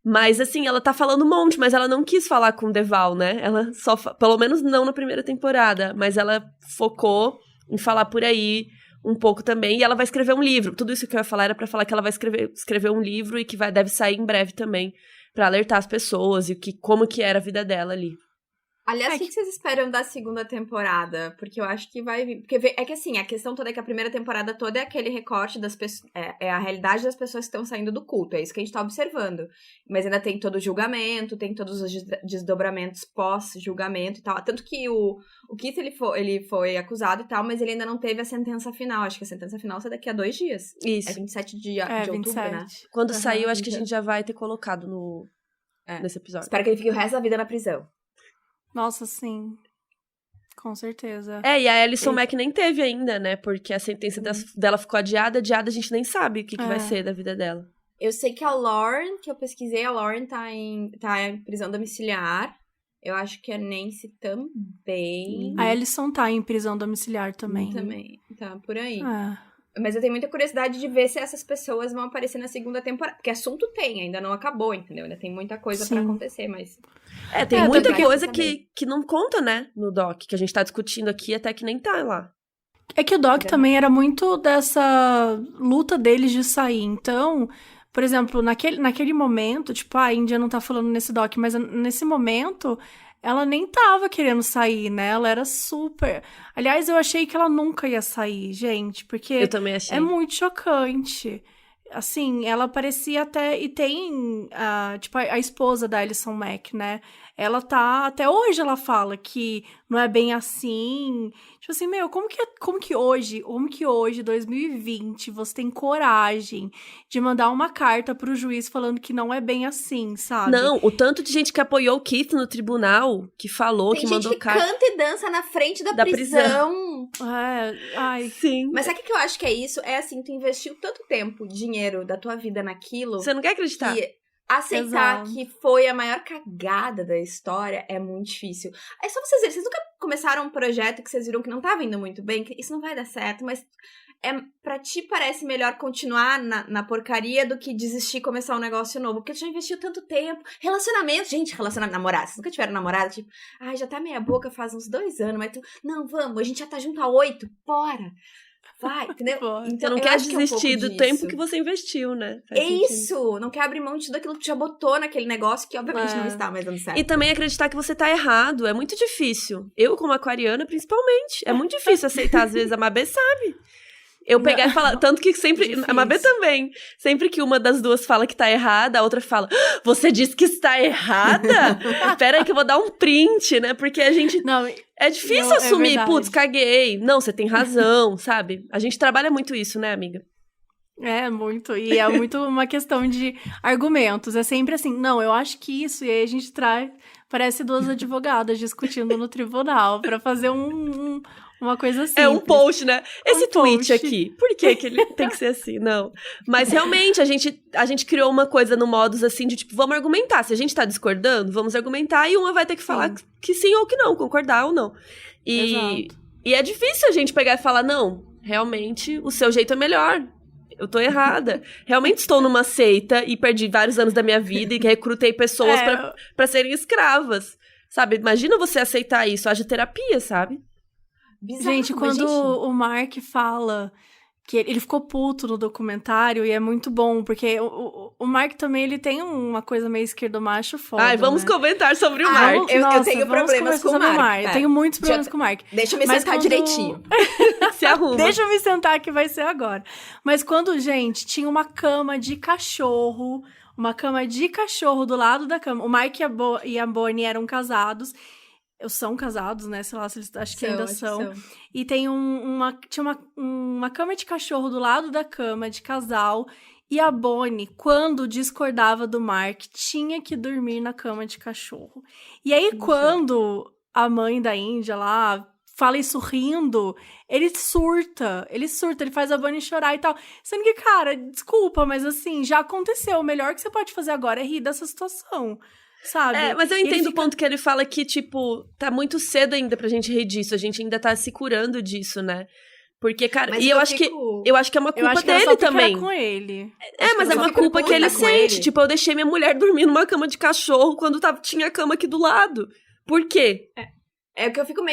Mas, assim, ela tá falando um monte, mas ela não quis falar com o Deval, né? Ela só... Pelo menos não na primeira temporada. Mas ela focou em falar por aí um pouco também. E ela vai escrever um livro. Tudo isso que eu ia falar era pra falar que ela vai escrever um livro e que deve sair em breve também. Pra alertar as pessoas e como que era a vida dela ali. Aliás, o que vocês esperam da segunda temporada? Porque eu acho que vai vir... Porque é que assim, a questão toda é que a primeira temporada toda é aquele recorte das pessoas... É a realidade das pessoas que estão saindo do culto. É isso que a gente tá observando. Mas ainda tem todo o julgamento, tem todos os desdobramentos pós-julgamento e tal. Tanto que o Keith, ele foi acusado e tal, mas ele ainda não teve a sentença final. Acho que a sentença final sai daqui a 2 dias. Isso. É 27 de outubro, 27. né? Quando sair, eu acho que a gente já vai ter colocado nesse episódio. Espero que ele fique o resto da vida na prisão. Nossa, sim. Com certeza. E a Alison Mack nem teve ainda, né? Porque a sentença dela ficou adiada, a gente nem sabe o que vai ser da vida dela. Eu sei que a Lauren, que eu pesquisei, a Lauren tá em prisão domiciliar. Eu acho que a Nancy também. A Alison tá em prisão domiciliar também. Também, tá por aí. Mas eu tenho muita curiosidade de ver se essas pessoas vão aparecer na segunda temporada. Porque assunto tem, ainda não acabou, entendeu? Ainda tem muita coisa pra acontecer, mas... tem muita coisa que não conta, né, no doc, que a gente tá discutindo aqui, até que nem tá lá. É que o doc também era muito dessa luta deles de sair, então... Por exemplo, naquele momento, tipo, a Índia não tá falando nesse doc, mas nesse momento, ela nem tava querendo sair, né? Ela era super... Aliás, eu achei que ela nunca ia sair, gente, porque Eu também achei. é muito chocante. Assim, ela parecia até... E tem, tipo, a esposa da Alison Mack, né? Ela tá... Até hoje ela fala que não é bem assim. Tipo assim, meu, como que hoje, 2020, você tem coragem de mandar uma carta pro juiz falando que não é bem assim, sabe? Não, o tanto de gente que apoiou o Keith no tribunal, que falou, Tem que gente mandou que carta. canta e dança na frente da prisão. Ai, Sim. Mas sabe o que eu acho que é isso? É assim, tu investiu tanto tempo, dinheiro da tua vida naquilo, Você não quer acreditar? que aceitar Exato. que foi a maior cagada da história é muito difícil. É só vocês verem, vocês nunca começaram um projeto que vocês viram que não tava indo muito bem, que isso não vai dar certo, mas pra ti parece melhor continuar na porcaria do que desistir e começar um negócio novo, porque tu já investiu tanto tempo. Relacionamento, gente, namorado, vocês nunca tiveram namorado, tipo, já tá meia boca faz uns 2 anos, mas tu, não, vamos, a gente já tá junto há 8, bora. Vai, entendeu? Bora. Você Então, não eu quer acho que é um desistir pouco do disso. tempo que você investiu, né? Faz É sentido. isso! Não quer abrir mão de tudo aquilo que tu já botou naquele negócio que obviamente não está mais dando certo. E também acreditar que você tá errado. É muito difícil. Eu, como aquariana, principalmente. É muito difícil aceitar, às vezes. A Mabê sabe. Eu pegar e falar... Tanto que sempre... Difícil. A Mabê também. Sempre que uma das duas fala que tá errada, a outra fala... Você disse que está errada? Pera aí que eu vou dar um print, né? Porque a gente... Não, É difícil Não, é assumir, verdade. putz, caguei. Não, você tem razão, sabe? A gente trabalha muito isso, né, amiga? é muito. E é muito uma questão de argumentos. É sempre assim, não, eu acho que isso. E aí a gente traz... Parece duas advogadas discutindo no tribunal pra fazer uma coisa assim. É um post, né? Esse tweet post. aqui, por que que ele tem que ser assim? Não. Mas realmente, a gente criou uma coisa no modus assim de tipo, vamos argumentar. Se a gente tá discordando, vamos argumentar e uma vai ter que falar que sim ou que não, concordar ou não. Exato. E é difícil a gente pegar e falar, não, realmente o seu jeito é melhor. Eu tô errada. Realmente estou numa seita e perdi vários anos da minha vida e recrutei pessoas pra serem escravas. Sabe? Imagina você aceitar isso. Haja terapia, sabe? Bizarro, Gente, mas, quando o Mark fala que ele ficou puto no documentário, e é muito bom, porque o Mark também, ele tem uma coisa meio esquerdomacho foda, Ai, vamos né? comentar sobre o Ah, Mark. eu tenho vamos problemas conversar com o sobre Mark, Eu tenho muitos problemas Já- com o Mark. Deixa eu me Mas sentar quando- direitinho. Se arruma. Deixa eu me sentar que vai ser agora. Mas quando, gente, tinha uma cama de cachorro do lado da cama. O Mark e a Bonnie eram casados. São casados, né? Sei lá, acho que ainda são. E tem tinha uma cama de cachorro do lado da cama de casal. E a Bonnie, quando discordava do Mark, tinha que dormir na cama de cachorro. E aí, quando a mãe da Índia lá fala isso rindo, ele surta, ele faz a Bonnie chorar e tal. Sendo que, cara, desculpa, mas assim, já aconteceu. O melhor que você pode fazer agora é rir dessa situação, sabe? É, mas eu E ele entendo o fica- ponto que ele fala que, tipo, tá muito cedo ainda pra gente rir disso. A gente ainda tá se curando disso, né? Porque, cara, Mas e eu acho que é uma Eu culpa acho que era dele só porque também. era com ele. É, mas é eu uma fico culpa que ele puta com sente. ele. Tipo, eu deixei minha mulher dormir numa cama de cachorro quando tinha a cama aqui do lado. Por quê? É que eu fico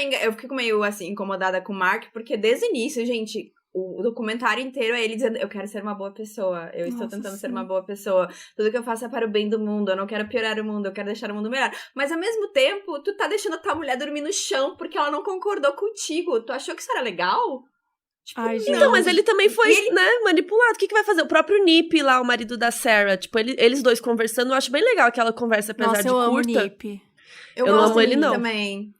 meio assim, incomodada com o Mark, porque desde o início, gente, o documentário inteiro é ele dizendo, eu quero ser uma boa pessoa, eu estou Nossa, tentando ser sim. uma boa pessoa, tudo que eu faço é para o bem do mundo, eu não quero piorar o mundo, eu quero deixar o mundo melhor. Mas ao mesmo tempo, tu tá deixando a tua mulher dormir no chão porque ela não concordou contigo. Tu achou que isso era legal? Tipo, Ai, gente. Então, mas ele também foi, E ele- né, manipulado. O que vai fazer? O próprio Nip lá, o marido da Sarah, tipo, eles dois conversando, eu acho bem legal aquela conversa, apesar Nossa, de eu amo o curta. Nip. Eu não gosto amo ele, dele não. também.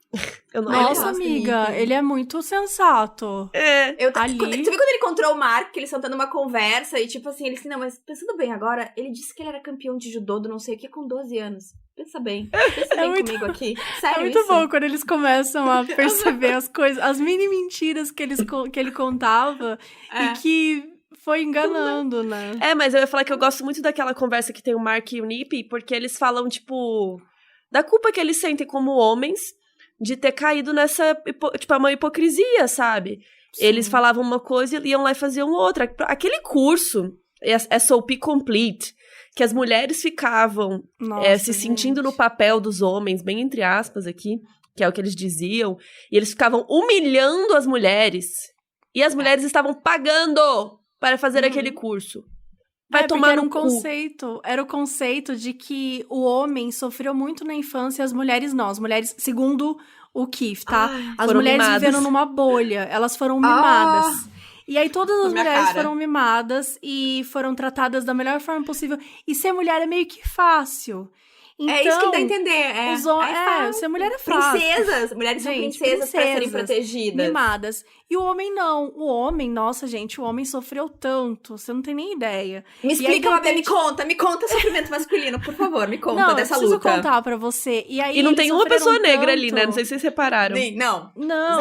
Eu não Ai, Nossa, gosto, amiga, Nip. ele é muito sensato. É. Ali- Tu viu quando ele encontrou o Mark, que eles estão tendo uma conversa e tipo assim, ele disse, não, mas pensando bem agora, ele disse que ele era campeão de judô do não sei o que com 12 anos. Pensa bem bem muito- comigo aqui. Sério É muito isso? bom quando eles começam a perceber as coisas, as mini mentiras que ele contava É. e que foi enganando, né? É, mas eu ia falar que eu gosto muito daquela conversa que tem o Mark e o Nip, porque eles falam, tipo, da culpa que eles sentem como homens de ter caído nessa, tipo, uma hipocrisia, sabe? Eles Sim. falavam uma coisa e iam lá e faziam outra. Aquele curso, SOP Complete, que as mulheres ficavam Nossa, se sentindo no gente. papel dos homens, bem entre aspas aqui, que é o que eles diziam, e eles ficavam humilhando as mulheres. E as mulheres estavam pagando para fazer aquele curso. Vai tomar era no um cu. conceito, era o conceito de que o homem sofreu muito na infância e as mulheres não. As mulheres, segundo o Keith, tá? Ai, As foram mulheres mimadas. viveram numa bolha, elas foram mimadas. E aí todas as minha mulheres cara. foram mimadas e foram tratadas da melhor forma possível. E ser mulher é meio que fácil. Então, É isso que dá a entender. ser mulher é fácil. Princesas. Mulheres são Gente, princesas pra serem princesas, protegidas. mimadas. E o homem não. O homem, nossa, gente, o homem sofreu tanto. Você não tem nem ideia. Me E aí, explica, de Mabê, repente- me conta o sofrimento masculino, por favor, me conta Não, dessa eu preciso luta. contar pra você. E aí E não eles tem uma sofreram pessoa negra ali, né? tanto. Não sei se vocês repararam. Não. Não.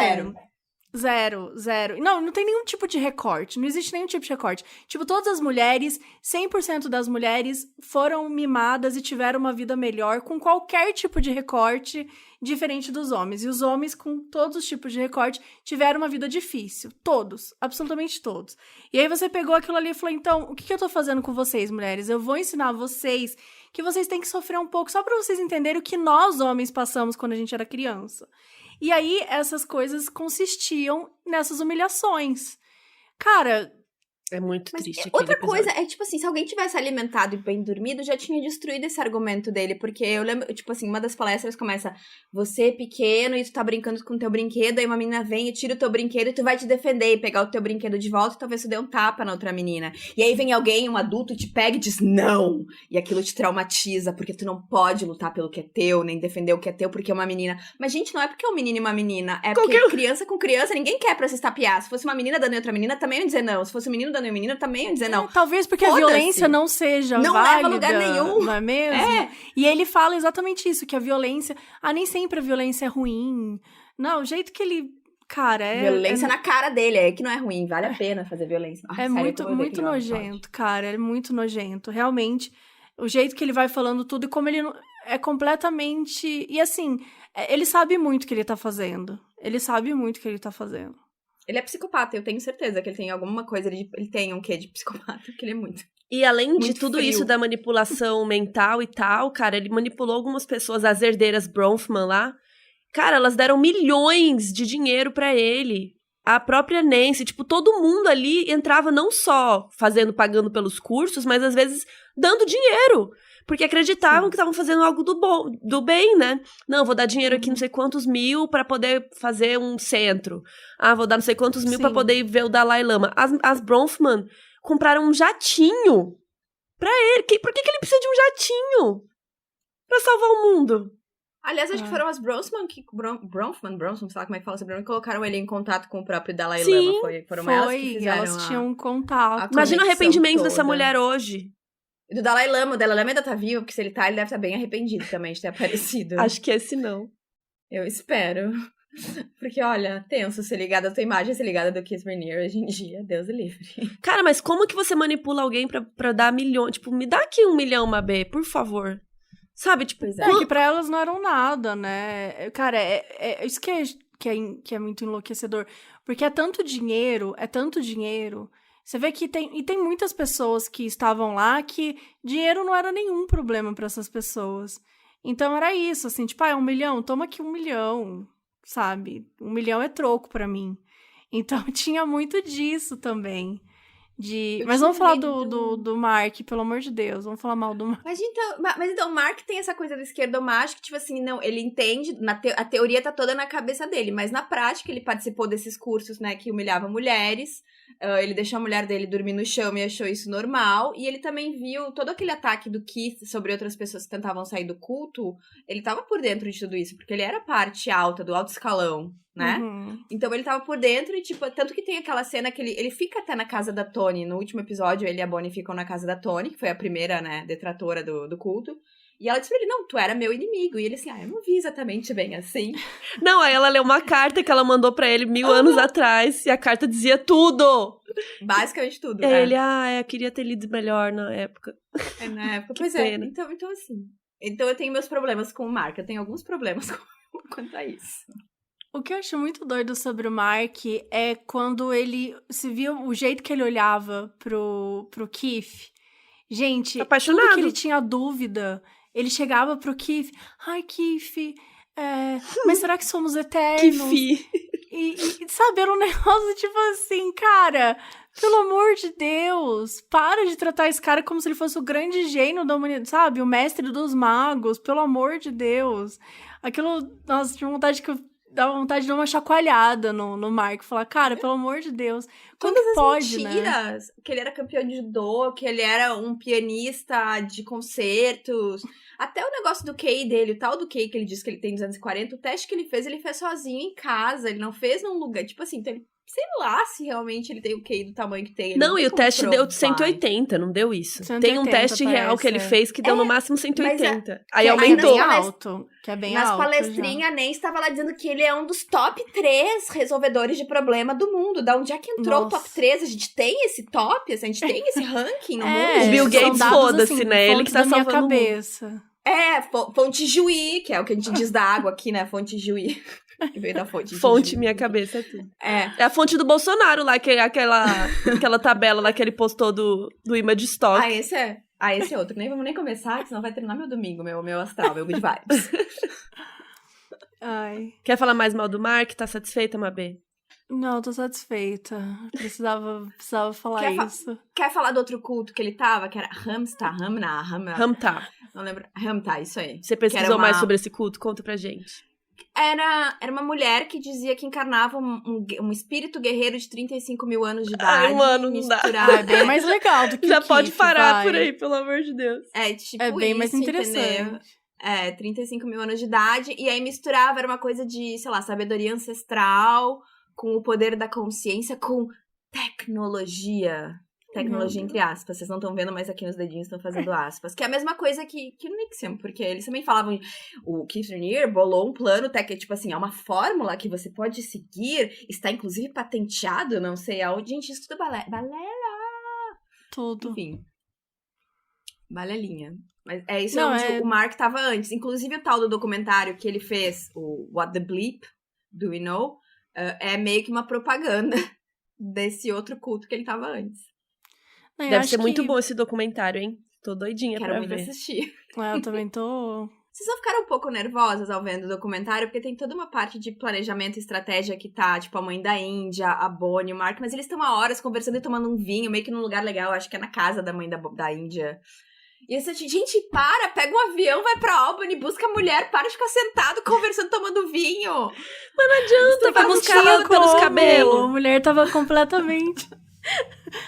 Zero. Zero. Não tem nenhum tipo de recorte. Não existe nenhum tipo de recorte. Tipo, todas as mulheres, 100% das mulheres foram mimadas e tiveram uma vida melhor com qualquer tipo de recorte diferente dos homens. E os homens, com todos os tipos de recorte, tiveram uma vida difícil. Todos. Absolutamente todos. E aí você pegou aquilo ali e falou, então, o que eu tô fazendo com vocês, mulheres? Eu vou ensinar vocês que vocês têm que sofrer um pouco só pra vocês entenderem o que nós, homens, passamos quando a gente era criança. E aí, essas coisas consistiam nessas humilhações. Cara, É muito Mas triste. outra aquele episódio. coisa é, tipo assim, se alguém tivesse alimentado e bem dormido, já tinha destruído esse argumento dele. Porque eu lembro, tipo assim, uma das palestras começa: você é pequeno e tu tá brincando com o teu brinquedo, aí uma menina vem e tira o teu brinquedo e tu vai te defender e pegar o teu brinquedo de volta e talvez tu dê um tapa na outra menina. E aí vem alguém, um adulto, te pega e diz não! E aquilo te traumatiza, porque tu não pode lutar pelo que é teu, nem defender o que é teu porque é uma menina. Mas, gente, não é porque é um menino e uma menina, é porque criança com criança, ninguém quer pra se estapear. Se fosse uma menina dando em outra menina, também ia dizer não. Se fosse um menino dando em um menino, também ia dizer não. talvez porque a Foda-se. violência não seja Não válida, leva a lugar nenhum. não é mesmo? É. E ele fala exatamente isso, que a violência... nem sempre a violência é ruim. Não, o jeito que ele... Cara, Violência na cara dele, é que não é ruim, vale a pena fazer violência. Ai, é sério, muito, como eu odeio muito aquele episódio. nojento, cara. É muito nojento. Realmente, o jeito que ele vai falando tudo e como ele é completamente... E assim, ele sabe muito o que ele tá fazendo. Ele sabe muito o que ele tá fazendo. Ele é psicopata, eu tenho certeza que ele tem alguma coisa, ele tem um quê de psicopata, porque ele é muito. E além de Muito tudo frio. isso da manipulação mental e tal, cara, ele manipulou algumas pessoas, as herdeiras Bronfman lá. Cara, elas deram milhões de dinheiro pra ele. A própria Nancy, tipo, todo mundo ali entrava não só pagando pelos cursos, mas às vezes dando dinheiro. Porque acreditavam que estavam fazendo algo do bem, né? Não, vou dar dinheiro aqui não sei quantos mil pra poder fazer um centro. Vou dar não sei quantos mil pra Sim. poder ver o Dalai Lama. As Bronfman compraram um jatinho pra ele. Por que ele precisa de um jatinho? Pra salvar o mundo. Aliás, acho que foram as Bronfman, sei lá como é que fala sobre ele, que colocaram ele em contato com o próprio Dalai Sim, Lama. Foram elas que fizeram elas tinham um contato. Imagina o conexão arrependimento dessa toda. mulher hoje. E do Dalai Lama, o Dalai Lama ainda tá vivo, porque se ele tá, ele deve estar bem arrependido também de ter aparecido. Acho que esse não. Eu espero. Porque, olha, tenso ser ligada, a tua imagem ser ligada do Kiss Bernier hoje em dia, Deus o livre. Cara, mas como que você manipula alguém pra dar milhões? Tipo, me dá aqui 1 milhão, Mabê, por favor. Sabe, tipo... Pois É que pra elas não eram nada, né? Cara, isso que é muito enlouquecedor. Porque é tanto dinheiro. Você vê que tem muitas pessoas que estavam lá que dinheiro não era nenhum problema pra essas pessoas. Então era isso, assim, tipo, 1 milhão, toma aqui 1 milhão, sabe? 1 milhão é troco pra mim. Então tinha muito disso também. Mas vamos falar do Mark, pelo amor de Deus. Vamos falar mal do Mark. Mas então, o Mark tem essa coisa do esquerdomacho que, tipo assim, não, ele entende, a teoria tá toda na cabeça dele, mas na prática ele participou desses cursos, né, que humilhavam mulheres, ele deixou a mulher dele dormir no chão e achou isso normal, e ele também viu todo aquele ataque do Keith sobre outras pessoas que tentavam sair do culto, ele tava por dentro de tudo isso, porque ele era parte alta, do alto escalão, né? Uhum. Então ele tava por dentro e, tipo, tanto que tem aquela cena que ele fica até na casa da Toni. No último episódio, ele e a Bonnie ficam na casa da Toni, que foi a primeira, né, detratora do culto. E ela disse pra ele, não, tu era meu inimigo. E ele assim, eu não vi exatamente bem assim. Não, aí ela leu uma carta que ela mandou pra ele 1000 anos atrás, e a carta dizia tudo. Basicamente tudo, E né? ele, eu queria ter lido melhor na época. Na época, Que pois pena. é. Então, assim... Então eu tenho meus problemas com o Mark. Eu tenho alguns problemas quanto a isso. O que eu acho muito doido sobre o Mark é quando ele se viu, o jeito que ele olhava pro Keith. Gente, Apaixonado. tudo que ele tinha dúvida, ele chegava pro Keith, ai, Keith, mas será que somos Que eternos? fi. E sabe, era um negócio tipo assim, cara, pelo amor de Deus, para de tratar esse cara como se ele fosse o grande gênio da humanidade, sabe? O mestre dos magos, pelo amor de Deus. Aquilo, nossa, tinha vontade dava vontade de dar uma chacoalhada no Mark, falar, cara, pelo amor de Deus, como Todas que as pode, mentiras, né? que ele era campeão de judô, que ele era um pianista de concertos, até o negócio do QI dele, o tal do QI que ele diz que ele tem 240, o teste que ele fez sozinho em casa, ele não fez num lugar, tipo assim, então sei lá se realmente ele tem o QI do tamanho que tem. Ele Não, tem e o como teste deu provar. 180, não deu isso. 180, Tem um teste real que ele parece, fez que deu no máximo 180. Aí que aumentou. Que é bem alto, que é bem Nas alto palestrinhas, nem estava lá dizendo que ele é um dos top 3 resolvedores de problema do mundo. Da onde é que entrou o top 3? A gente tem esse top? A gente tem esse ranking no mundo? O Bill são Gates, dados, foda-se, assim, né? Ele que fontes tá da minha salvando o mundo. cabeça. Fonte Juí, que é o que a gente diz da água aqui, né? Fonte Juí. Que veio da fonte. Fonte, minha cabeça, é tudo. É. É a fonte do Bolsonaro lá, que é aquela tabela lá que ele postou do Image Stock. Esse é outro. Nem vamos nem começar, que senão vai terminar meu domingo, meu astral, meu good vibes. Ai. Quer falar mais mal do Mark? Tá satisfeita, Mabê? Não, tô satisfeita. Precisava falar isso. Quer falar do outro culto que ele tava? Que era Hamta. Não lembro. Hamta, isso aí. Você pesquisou mais sobre esse culto? Conta pra gente. Era uma mulher que dizia que encarnava um espírito guerreiro de 35 mil anos de idade. Ai, mano, não dá. É bem mais legal do que Já o pode Keith, parar vai. por aí, pelo amor de Deus. Tipo bem mais isso, interessante. entendeu? 35 mil anos de idade. E aí misturava, era uma coisa de, sei lá, sabedoria ancestral com o poder da consciência, com tecnologia. Tecnologia entre aspas. Vocês não estão vendo, mas aqui nos dedinhos estão fazendo aspas. Que é a mesma coisa que o Nixium, porque eles também falavam... O Keith Raniere bolou um plano, tipo assim, é uma fórmula que você pode seguir, está inclusive patenteado, não sei aonde. Gente, isso tudo é balela! Tudo. Enfim. Balelinha. Mas é isso Não, onde o Mark tava antes. Inclusive o tal do documentário que ele fez, o What the Bleep, Do We Know, é meio que uma propaganda desse outro culto que ele tava antes. Deve ser muito bom esse documentário, hein? Tô doidinha Quero pra muito ver. assistir. Eu também tô... Vocês não ficaram um pouco nervosas ao vendo o documentário? Porque tem toda uma parte de planejamento e estratégia que tá, tipo, a mãe da Índia, a Bonnie, o Mark, mas eles estão há horas conversando e tomando um vinho, meio que num lugar legal, acho que é na casa da mãe da Índia. E essa gente, pega um avião, vai pra Albany, busca a mulher, para de ficar sentado, conversando, tomando vinho. Mas não adianta, vai buscar ela pelos cabelos. A mulher tava completamente...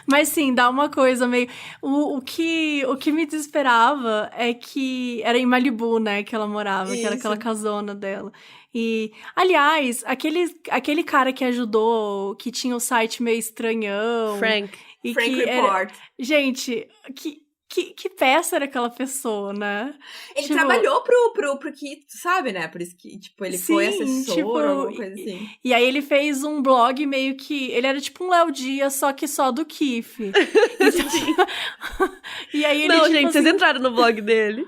Mas sim, dá uma coisa meio... O que me desesperava é que... Era em Malibu, né, que ela morava, que era aquela casona dela. E, aliás, aquele cara que ajudou, que tinha o site meio estranhão... Frank Report. Gente, que peça era aquela pessoa, né? Ele trabalhou pro Keith, sabe, né? Por isso que, tipo, ele foi assessor ou alguma coisa assim. E aí ele fez um blog meio que... Ele era tipo um Léo Dias, só que só do Keith. E aí ele, não, tipo, gente, assim, vocês entraram no blog dele.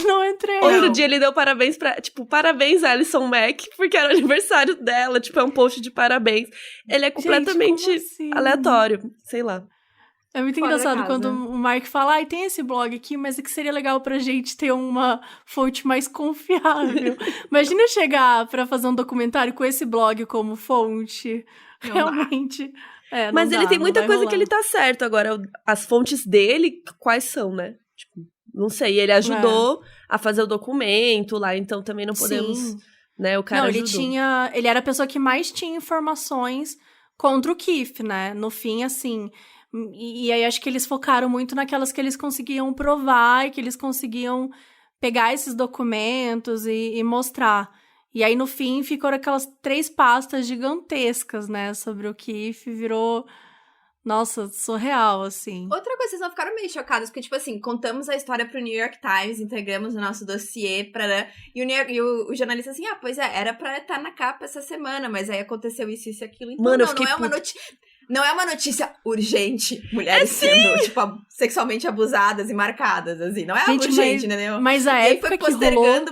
Não entrei. Outro dia ele deu parabéns pra... Tipo, parabéns, Alison Mack, porque era o aniversário dela. Tipo, é um post de parabéns. Ele é completamente Gente, assim? aleatório. Sei lá. É muito engraçado quando o Mark fala, tem esse blog aqui, mas é que seria legal pra gente ter uma fonte mais confiável. Imagina eu chegar pra fazer um documentário com esse blog como fonte. Não realmente. Mas ele tem muita coisa que ele tá certo. Agora, as fontes dele, quais são, né? Tipo, não sei. Ele ajudou a fazer o documento lá, então também não podemos... Sim. Né, o cara não, ajudou. Ele era a pessoa que mais tinha informações contra o Keith, né? No fim, assim... E aí acho que eles focaram muito naquelas que eles conseguiam provar e que eles conseguiam pegar esses documentos e mostrar. E aí, no fim, ficaram aquelas 3 pastas gigantescas, né? Sobre o Keith, virou... Nossa, surreal, assim. Outra coisa, vocês não ficaram meio chocadas, porque, tipo assim, contamos a história pro New York Times, entregamos o nosso dossiê pra... E o jornalista assim, pois era pra estar na capa essa semana, mas aí aconteceu isso e aquilo. Então, Mano, não é uma notícia... Não é uma notícia urgente, mulheres sendo, tipo, sexualmente abusadas e marcadas, assim. Não é algo urgente, entendeu? Mas a época que rolou...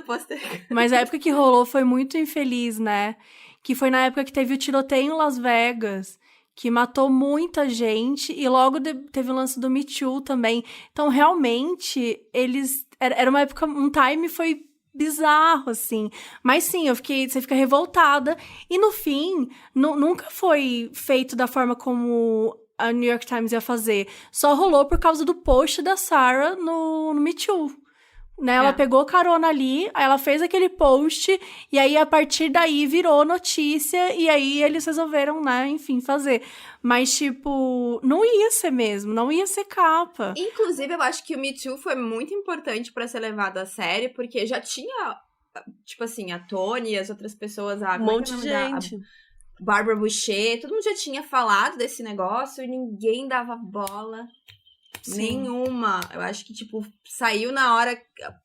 Mas a época que rolou foi muito infeliz, né? Que foi na época que teve o tiroteio em Las Vegas, que matou muita gente, e logo teve o lance do Me Too também. Então, realmente, eles... Era uma época... Um time foi bizarro, assim. Mas sim, você fica revoltada. E no fim, nunca foi feito da forma como a New York Times ia fazer. Só rolou por causa do post da Sarah no Me Too. Né? Ela pegou carona ali, aí ela fez aquele post, e aí a partir daí virou notícia, e aí eles resolveram, né, enfim, fazer. Mas, tipo, não ia ser mesmo, não ia ser capa. Inclusive, eu acho que o Me Too foi muito importante pra ser levado a sério, porque já tinha, tipo assim, a Toni e as outras pessoas, Um monte de gente. Barbara Boucher, todo mundo já tinha falado desse negócio e ninguém dava bola. Sim. Nenhuma. Eu acho que, tipo, saiu na hora,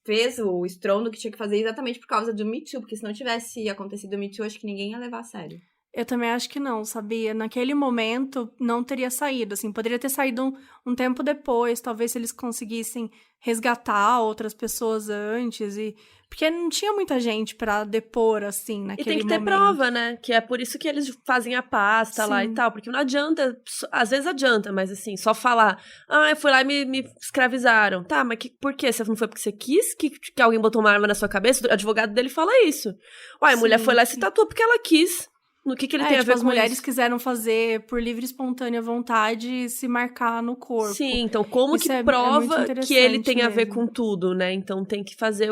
fez o estrondo que tinha que fazer exatamente por causa do Me Too, porque se não tivesse acontecido o Me Too, acho que ninguém ia levar a sério. Eu também acho que não, sabia? Naquele momento, não teria saído, assim, poderia ter saído um tempo depois, talvez se eles conseguissem resgatar outras pessoas antes, porque não tinha muita gente pra depor, assim, naquele momento. E tem que ter prova, né? Que é por isso que eles fazem a pasta lá e tal, porque não adianta, às vezes adianta, mas assim, só falar, eu fui lá e me escravizaram. Tá, mas por quê? Você não foi porque você quis que alguém botou uma arma na sua cabeça? O advogado dele fala isso. Uai, a mulher foi lá e se tatuou porque ela quis. No que ele tem a ver com as mulheres quiseram fazer por livre e espontânea vontade se marcar no corpo. Sim, então como isso que prova que ele tem a ver com tudo, né? Então tem que fazer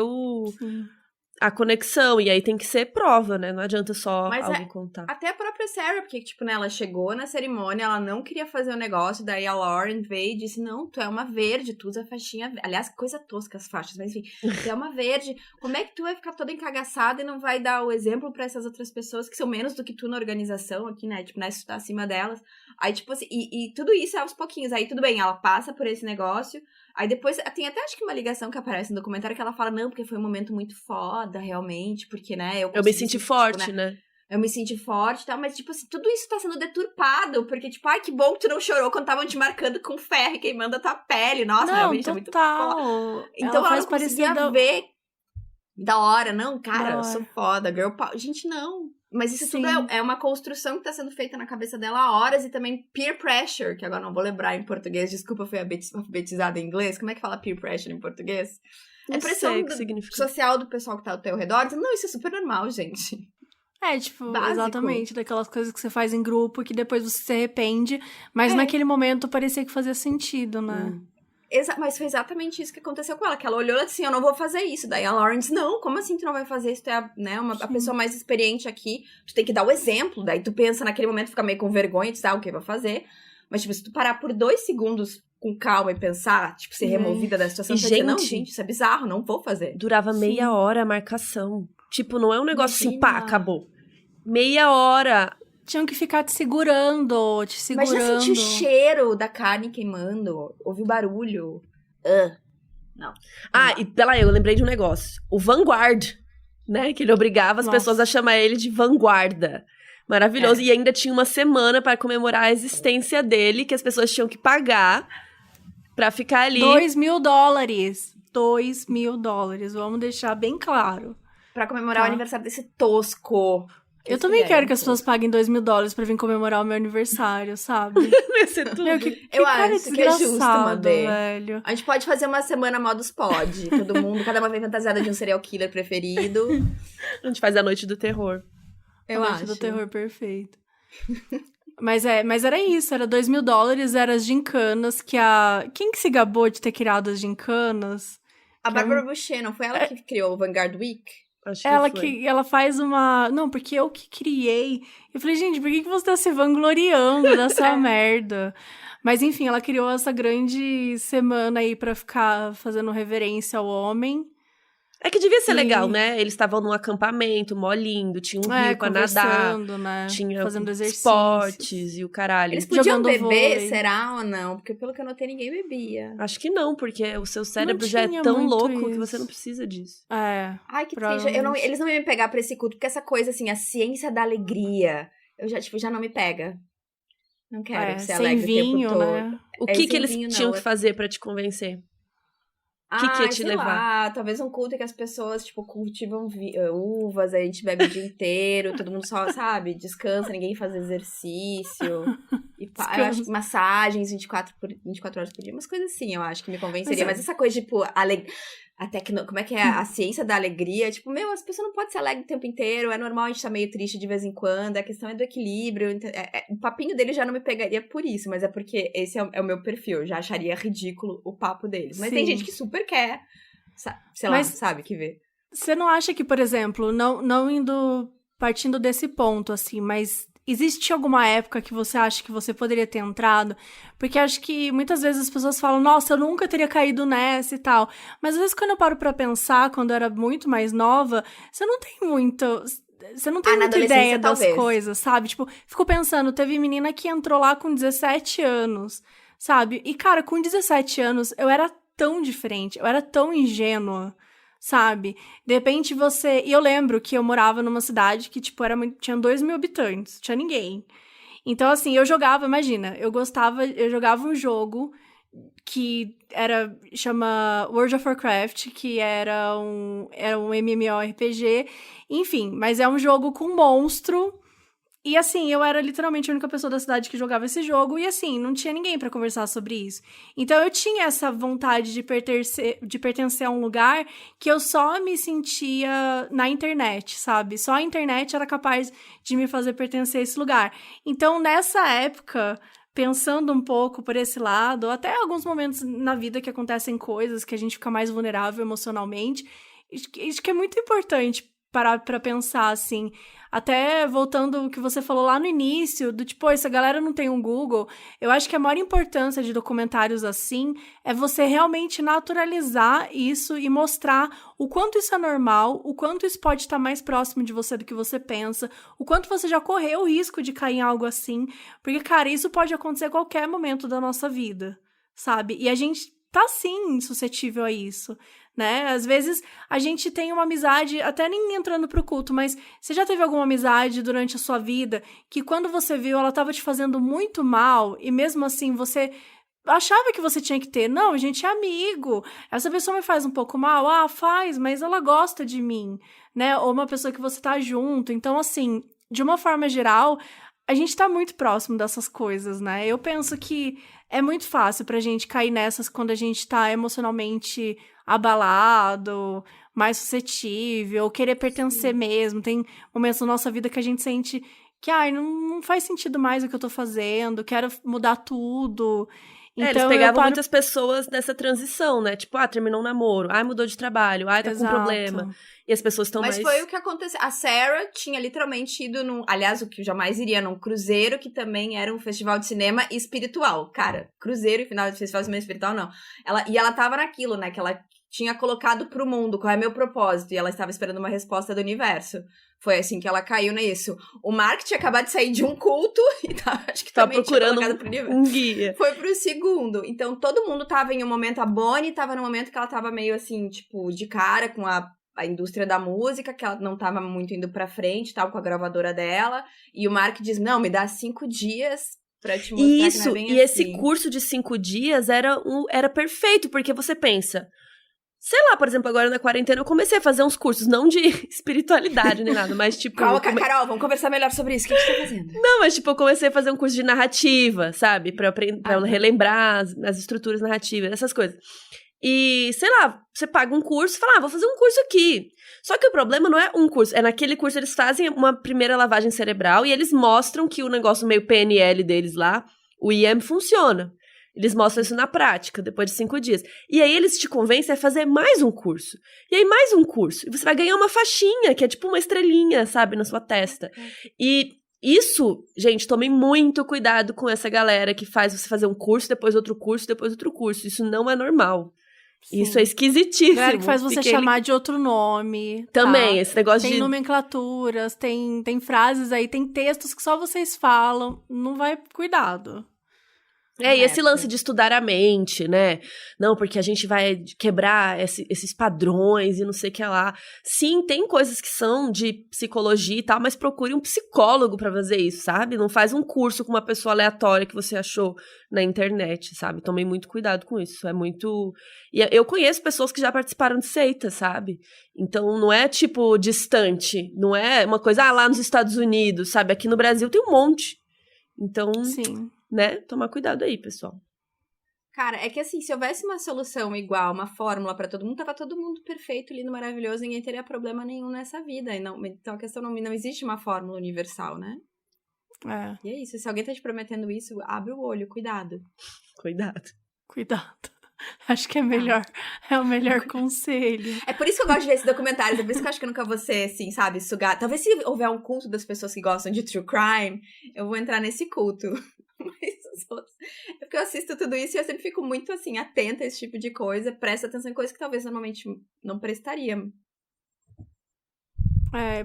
a conexão, e aí tem que ser prova, né? Não adianta só alguém contar. Até a própria Sarah, porque, tipo, né, ela chegou na cerimônia, ela não queria fazer o negócio, daí a Lauren veio e disse, não, tu é uma verde, tu usa faixinha verde. Aliás, coisa tosca as faixas, mas enfim, tu é uma verde, como é que tu vai ficar toda encagaçada e não vai dar o exemplo pra essas outras pessoas que são menos do que tu na organização aqui, né, tipo, né, se tu tá acima delas. Aí, tipo assim, e tudo isso é aos pouquinhos, aí tudo bem, ela passa por esse negócio. Aí depois, tem até acho que uma ligação que aparece no documentário que ela fala, não, porque foi um momento muito foda, realmente, porque, né, eu me senti forte, né? Eu me senti forte e tal, mas, tipo assim, tudo isso tá sendo deturpado, porque, tipo, ai, que bom que tu não chorou quando estavam te marcando com ferro e queimando a tua pele. Nossa, não, realmente total. é muito foda. Então ela não conseguia ver da hora, não, cara, eu sou foda, girl power. Gente, não. Mas isso tudo é uma construção que tá sendo feita na cabeça dela há horas, e também peer pressure, que agora não vou lembrar em português, desculpa, eu fui alfabetizada em inglês. Como é que fala peer pressure em português? Não pressão social do pessoal que tá ao teu redor, dizendo, não, isso é super normal, gente. Tipo, básico. Exatamente, daquelas coisas que você faz em grupo que depois você se arrepende, mas naquele momento parecia que fazia sentido, né? Mas foi exatamente isso que aconteceu com ela, que ela olhou e disse assim, eu não vou fazer isso. Daí a Lauren disse, não, como assim tu não vai fazer isso? Tu é a pessoa mais experiente aqui, tu tem que dar o exemplo. Daí tu pensa naquele momento, fica meio com vergonha, tu sabe o que vai fazer. Mas, tipo, se tu parar por 2 segundos com calma e pensar, tipo, ser removida da situação, tu vai dizer, não, gente, isso é bizarro, não vou fazer. Durava meia hora a marcação. Tipo, não é um negócio assim, pá, acabou. Meia hora. Tinham que ficar te segurando. Mas já senti o cheiro da carne queimando. Ouvi o barulho. Não. E eu lembrei de um negócio. O Vanguard, né? Que ele obrigava as pessoas a chamar ele de vanguarda. Maravilhoso. E ainda tinha uma semana para comemorar a existência dele, que as pessoas tinham que pagar pra ficar ali. $2.000. $2.000. Vamos deixar bem claro. Pra comemorar o aniversário desse tosco. Eu também quero que as pessoas paguem $2.000 pra vir comemorar o meu aniversário, sabe? Vai ser tudo. Eu acho que é justo, Mabê. Velho. A gente pode fazer uma semana modus pod. Todo mundo, cada uma vem fantasiada de um serial killer preferido. A gente faz a noite do terror. Eu acho. Do terror perfeito. Mas era isso, era $2.000, era as gincanas que Quem que se gabou de ter criado as gincanas? A Barbara Boucher, não foi ela que criou o Vanguard Week? Ela faz uma... Não, porque eu que criei. Eu falei, gente, por que você tá se vangloriando dessa merda? Mas, enfim, ela criou essa grande semana aí pra ficar fazendo reverência ao homem. É que devia ser legal, né? Eles estavam num acampamento, mó lindo, tinha um rio pra nadar, né? Tinha fazendo esportes e o caralho. Eles podiam beber, será ou não? Porque pelo que eu notei, ninguém bebia. Acho que não, porque o seu cérebro já é tão louco que você não precisa disso. Ai, que triste. Eles não iam me pegar pra esse culto, porque essa coisa, assim, a ciência da alegria, eu já não me pega. Não quero ser alegre vinho, o tempo todo. né? O que eles tinham que fazer pra te convencer? O que ia te levar? Lá, talvez um culto em que as pessoas, tipo, cultivam uvas, aí a gente bebe o dia inteiro, todo mundo só, sabe, descansa, ninguém faz exercício. E Eu acho que massagens 24 horas por dia, umas coisas assim, eu acho que me convenceria. Mas essa coisa, tipo, como é que é? A ciência da alegria, tipo, as pessoas não podem ser alegres o tempo inteiro, é normal a gente estar meio triste de vez em quando, a questão é do equilíbrio. O papinho dele já não me pegaria por isso, mas é porque esse é o meu perfil, eu já acharia ridículo o papo deles. Mas tem gente que super quer, sei lá, sabe, que vê. Você não acha que, por exemplo, não partindo desse ponto, assim, mas existe alguma época que você acha que você poderia ter entrado? Porque acho que muitas vezes as pessoas falam, nossa, eu nunca teria caído nessa e tal. Mas às vezes quando eu paro pra pensar, quando eu era muito mais nova, você não tem muita ideia das coisas, sabe? Tipo, fico pensando, teve menina que entrou lá com 17 anos, sabe? E, cara, com 17 anos, eu era tão diferente, eu era tão ingênua, sabe? De repente E eu lembro que eu morava numa cidade que, tipo, tinha 2.000 habitantes, tinha ninguém. Então, assim, eu jogava um jogo que chama World of Warcraft, que era um MMORPG, enfim, mas é um jogo com monstro. E, assim, eu era literalmente a única pessoa da cidade que jogava esse jogo. E, assim, não tinha ninguém pra conversar sobre isso. Então, eu tinha essa vontade de pertencer a um lugar que eu só me sentia na internet, sabe? Só a internet era capaz de me fazer pertencer a esse lugar. Então, nessa época, pensando um pouco por esse lado, até alguns momentos na vida que acontecem coisas que a gente fica mais vulnerável emocionalmente, acho que é muito importante parar pra pensar, assim, até voltando o que você falou lá no início, do tipo, essa galera não tem um Google, eu acho que a maior importância de documentários assim é você realmente naturalizar isso e mostrar o quanto isso é normal, o quanto isso pode estar mais próximo de você do que você pensa, o quanto você já correu o risco de cair em algo assim, porque, cara, isso pode acontecer a qualquer momento da nossa vida, sabe? E a gente tá, sim, suscetível a isso, né? Às vezes a gente tem uma amizade, até nem entrando pro culto, mas você já teve alguma amizade durante a sua vida que quando você viu ela tava te fazendo muito mal e mesmo assim você achava que você tinha que ter? Não, a gente é amigo. Essa pessoa me faz um pouco mal? Ah, faz, mas ela gosta de mim, né? Ou uma pessoa que você tá junto. Então, assim, de uma forma geral, a gente tá muito próximo dessas coisas, né? Eu penso que é muito fácil pra gente cair nessas quando a gente tá emocionalmente abalado, mais suscetível, ou querer pertencer mesmo. Tem momentos na nossa vida que a gente sente que, não faz sentido mais o que eu tô fazendo, quero mudar tudo. Então, eles pegavam muitas pessoas nessa transição, né? Tipo, terminou um namoro, mudou de trabalho, tá com problema. E as pessoas estão mais... Mas foi o que aconteceu. A Sarah tinha literalmente ido aliás, o que eu jamais iria, num cruzeiro, que também era um festival de cinema espiritual. Cara, cruzeiro e final de festival de cinema espiritual, não. Ela tava naquilo, né? Que ela tinha colocado pro mundo, qual é meu propósito? E ela estava esperando uma resposta do universo. Foi assim que ela caiu nisso. O Mark tinha acabado de sair de um culto e acho que também procurando tinha colocado um guia. Foi pro segundo. Então, todo mundo tava em um momento, a Bonnie tava num momento que ela tava meio assim, tipo, de cara com a indústria da música, que ela não tava muito indo pra frente, tava com a gravadora dela. E o Mark diz, não, me dá 5 dias pra te mostrar isso, que não é bem e assim. Esse curso de 5 dias era perfeito, porque você pensa... Sei lá, por exemplo, agora na quarentena eu comecei a fazer uns cursos, não de espiritualidade nem nada, mas tipo... Calma, Carol, vamos conversar melhor sobre isso. O que você tá fazendo? Não, mas tipo, eu comecei a fazer um curso de narrativa, sabe? Pra eu relembrar as estruturas narrativas, essas coisas. E, sei lá, você paga um curso e fala, vou fazer um curso aqui. Só que o problema não é um curso, é naquele curso eles fazem uma primeira lavagem cerebral e eles mostram que o negócio meio PNL deles lá, o IEM, funciona. Eles mostram isso na prática, depois de 5 dias. E aí eles te convencem a fazer mais um curso. E aí mais um curso. E você vai ganhar uma faixinha, que é tipo uma estrelinha, sabe, na sua testa. E isso, gente, tomem muito cuidado com essa galera que faz você fazer um curso, depois outro curso, depois outro curso. Isso não é normal. Sim. Isso é esquisitíssimo. Galera que faz você chamar de outro nome. Também, esse negócio tem nomenclaturas, tem frases aí, tem textos que só vocês falam. Não vai, cuidado. E esse lance de estudar a mente, né? Não, porque a gente vai quebrar esses padrões e não sei o que lá. Sim, tem coisas que são de psicologia e tal, mas procure um psicólogo pra fazer isso, sabe? Não faz um curso com uma pessoa aleatória que você achou na internet, sabe? Tomei muito cuidado com isso. É muito... E eu conheço pessoas que já participaram de seita, sabe? Então, não é, tipo, distante. Não é uma coisa, lá nos Estados Unidos, sabe? Aqui no Brasil tem um monte. Então... Sim. né? Tomar cuidado aí, pessoal. Cara, é que assim, se houvesse uma solução igual, uma fórmula pra todo mundo, tava todo mundo perfeito, lindo, maravilhoso, ninguém teria problema nenhum nessa vida. Então a questão não existe uma fórmula universal, né? E é isso, se alguém tá te prometendo isso, abre o olho, cuidado. Cuidado. Acho que é melhor, é o melhor conselho. É por isso que eu gosto de ver esses documentários, é por isso que eu acho que eu nunca vou ser, assim, sabe, sugar. Talvez se houver um culto das pessoas que gostam de true crime, eu vou entrar nesse culto. Mas os outros... É porque eu assisto tudo isso e eu sempre fico muito, assim, atenta a esse tipo de coisa, presto atenção em coisas que talvez normalmente não prestaria.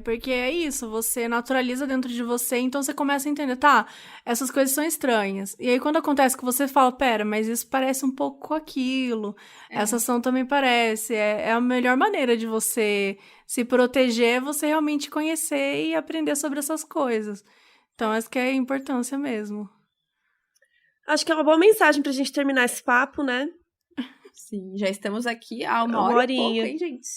Porque é isso, você naturaliza dentro de você, então você começa a entender, tá, essas coisas são estranhas. E aí quando acontece que você fala, pera, mas isso parece um pouco com aquilo, essa ação também parece, é a melhor maneira de você se proteger, é você realmente conhecer e aprender sobre essas coisas. Então essa que é a importância mesmo. Acho que é uma boa mensagem pra gente terminar esse papo, né? Sim, já estamos aqui há uma hora e pouco, hein, gente?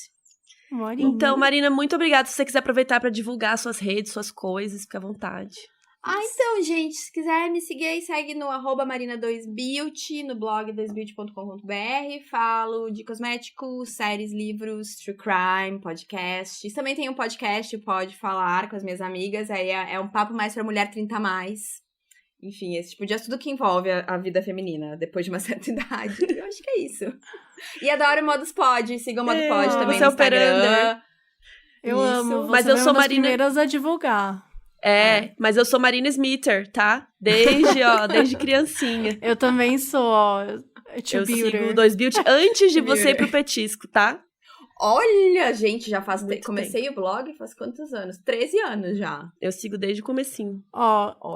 Então, Marina, muito obrigada. Se você quiser aproveitar para divulgar suas redes, suas coisas, fica à vontade. Então, gente, se quiser me seguir aí, segue no @marina2beauty, no blog 2beauty.com.br. Falo de cosméticos, séries, livros, true crime, podcasts. Também tem um podcast, Pode Falar, com as minhas amigas. Aí é um papo mais pra mulher 30+. Enfim, esse tipo de assunto que envolve a vida feminina depois de uma certa idade. Eu acho que é isso. E adoro o Modus Pod. Sigam o Modus Pod também no Instagram. Eu amo. Mas eu sou uma das Marina... primeiras a divulgar. Mas eu sou Marina Smither, tá? Desde criancinha. Eu também sou, Eu sigo 2beauty antes de você ir pro petisco, tá? Olha, gente, já faz... Comecei o blog faz quantos anos? 13 anos já. Eu sigo desde o comecinho.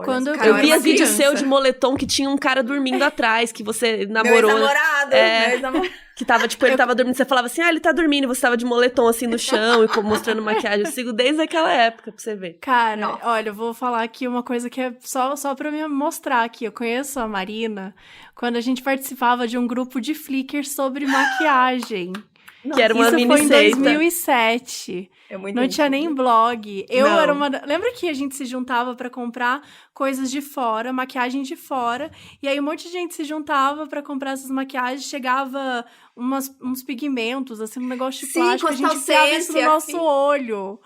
Quando eu via vídeo seu de moletom que tinha um cara dormindo atrás, que você namorou. Meu ex-namorado. Que tava, tipo, ele tava dormindo, você falava assim, ele tá dormindo, e você tava de moletom, assim, no chão, e mostrando maquiagem. Eu sigo desde aquela época, pra você ver. Cara, olha, eu vou falar aqui uma coisa que é só pra me mostrar aqui. Eu conheço a Marina quando a gente participava de um grupo de Flickr sobre maquiagem. Que era uma mini Isso foi em 2007. Não tinha nem blog. Lembra que a gente se juntava pra comprar coisas de fora, maquiagem de fora, e aí um monte de gente se juntava pra comprar essas maquiagens, chegava uns pigmentos, assim, um negócio de plástico, a gente enfiava isso no nosso olho.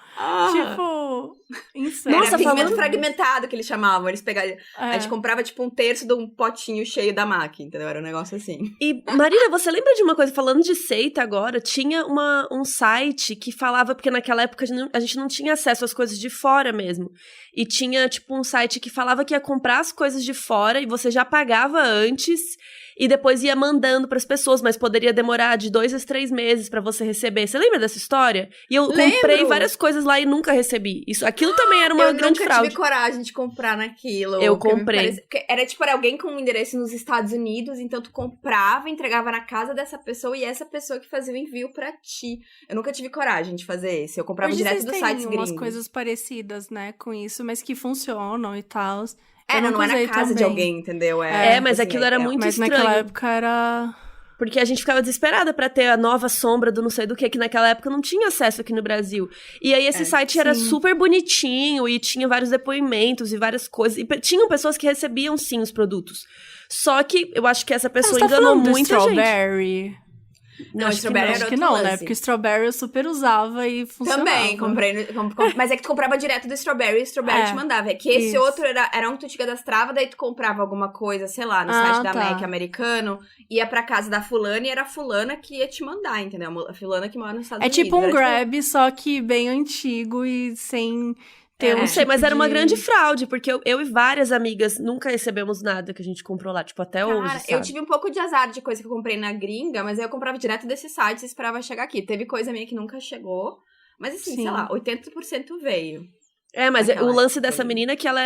Tipo, insano. Nossa, pigmento fragmentado que eles chamavam. Eles pegavam. A gente comprava, tipo, 1/3 de um potinho cheio da MAC, entendeu? Era um negócio assim. E, Marina, você lembra de uma coisa, falando de seita agora, tinha um site que falava, porque naquela época a gente não tinha acesso às coisas de fora mesmo. E tinha, tipo, um site que falava que ia comprar as coisas de fora e você já pagava antes e depois ia mandando pras pessoas, mas poderia demorar de 2 a 3 meses pra você receber. Você lembra dessa história? E eu comprei várias coisas lá e nunca recebi. Aquilo também era uma grande fraude. Eu nunca tive coragem de comprar naquilo. Eu comprei. Era tipo, era alguém com um endereço nos Estados Unidos, então tu comprava, entregava na casa dessa pessoa e essa pessoa que fazia o envio pra ti. Eu nunca tive coragem de fazer isso. Eu comprava direto dos sites gringos. Umas coisas parecidas, né, com isso, mas que funcionam e tal. Não é na casa de alguém, entendeu? Mas assim, aquilo era muito estranho. Mas naquela época era... Porque a gente ficava desesperada pra ter a nova sombra do não sei do que naquela época não tinha acesso aqui no Brasil. E aí esse site era super bonitinho e tinha vários depoimentos e várias coisas. E tinham pessoas que recebiam, sim, os produtos. Só que eu acho que essa pessoa enganou muita gente. Não, Strawberry acho que não, né? Porque Strawberry eu super usava e funcionava. Também, comprei. Mas é que tu comprava direto do Strawberry e o Strawberry te mandava. É que esse outro era um que tu te cadastrava, daí tu comprava alguma coisa, sei lá, no site da MAC americano, ia pra casa da fulana e era a fulana que ia te mandar, entendeu? A fulana que mora nos Estados Unidos. É tipo um Grab, só que bem antigo e sem... Não sei, mas era uma grande fraude, porque eu e várias amigas nunca recebemos nada que a gente comprou lá, tipo, até hoje, sabe? Eu tive um pouco de azar de coisa que eu comprei na gringa, mas aí eu comprava direto desses sites e esperava chegar aqui. Teve coisa minha que nunca chegou, mas assim, sei lá, 80% veio. Mas o lance dessa menina é que ela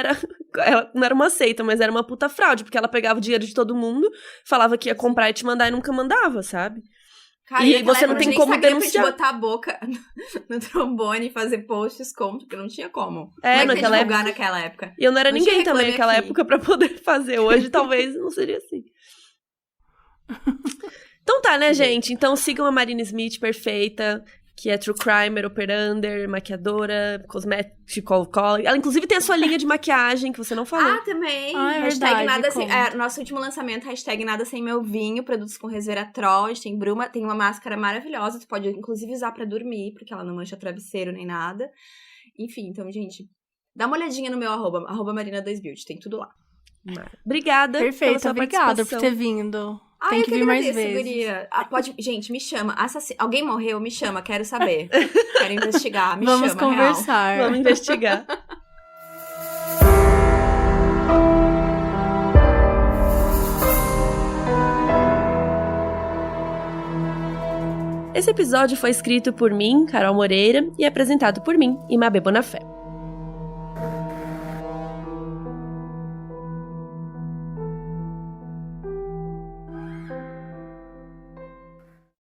não era uma seita, mas era uma puta fraude, porque ela pegava o dinheiro de todo mundo, falava que ia comprar e te mandar e nunca mandava, sabe? Cara, e você não tem como denunciar. Pra botar a boca no trombone e fazer posts porque não tinha como. Naquela época. E eu não era ninguém também naquela época pra poder fazer. Hoje, talvez, não seria assim. Então tá, né, gente? Então sigam a Marina Smith, perfeita. que é True Crimer, Operander, maquiadora, cosmético, alcoólica. Ela, inclusive, tem a sua linha de maquiagem, que você não falou. Ah, também. Ah, é hashtag verdade, nada sem, conta. nosso último lançamento, hashtag nada sem meu vinho, produtos com resveratrol, a gente tem bruma, tem uma máscara maravilhosa, tu pode, inclusive, usar pra dormir, porque ela não mancha travesseiro nem nada. Enfim, então, gente, dá uma olhadinha no meu arroba Marina2Beauty, tem tudo lá. Obrigada. pela Perfeita, sua obrigada por participação. ter vindo. Ah, Tem eu que vir mais agradeço, vezes. guria. Gente, me chama. Alguém morreu? Me chama, quero saber. Quero investigar, me Vamos chama, real. conversar. Vamos investigar. Esse episódio foi escrito por mim, Carol Moreira, e apresentado por mim, Imabê Bonafé.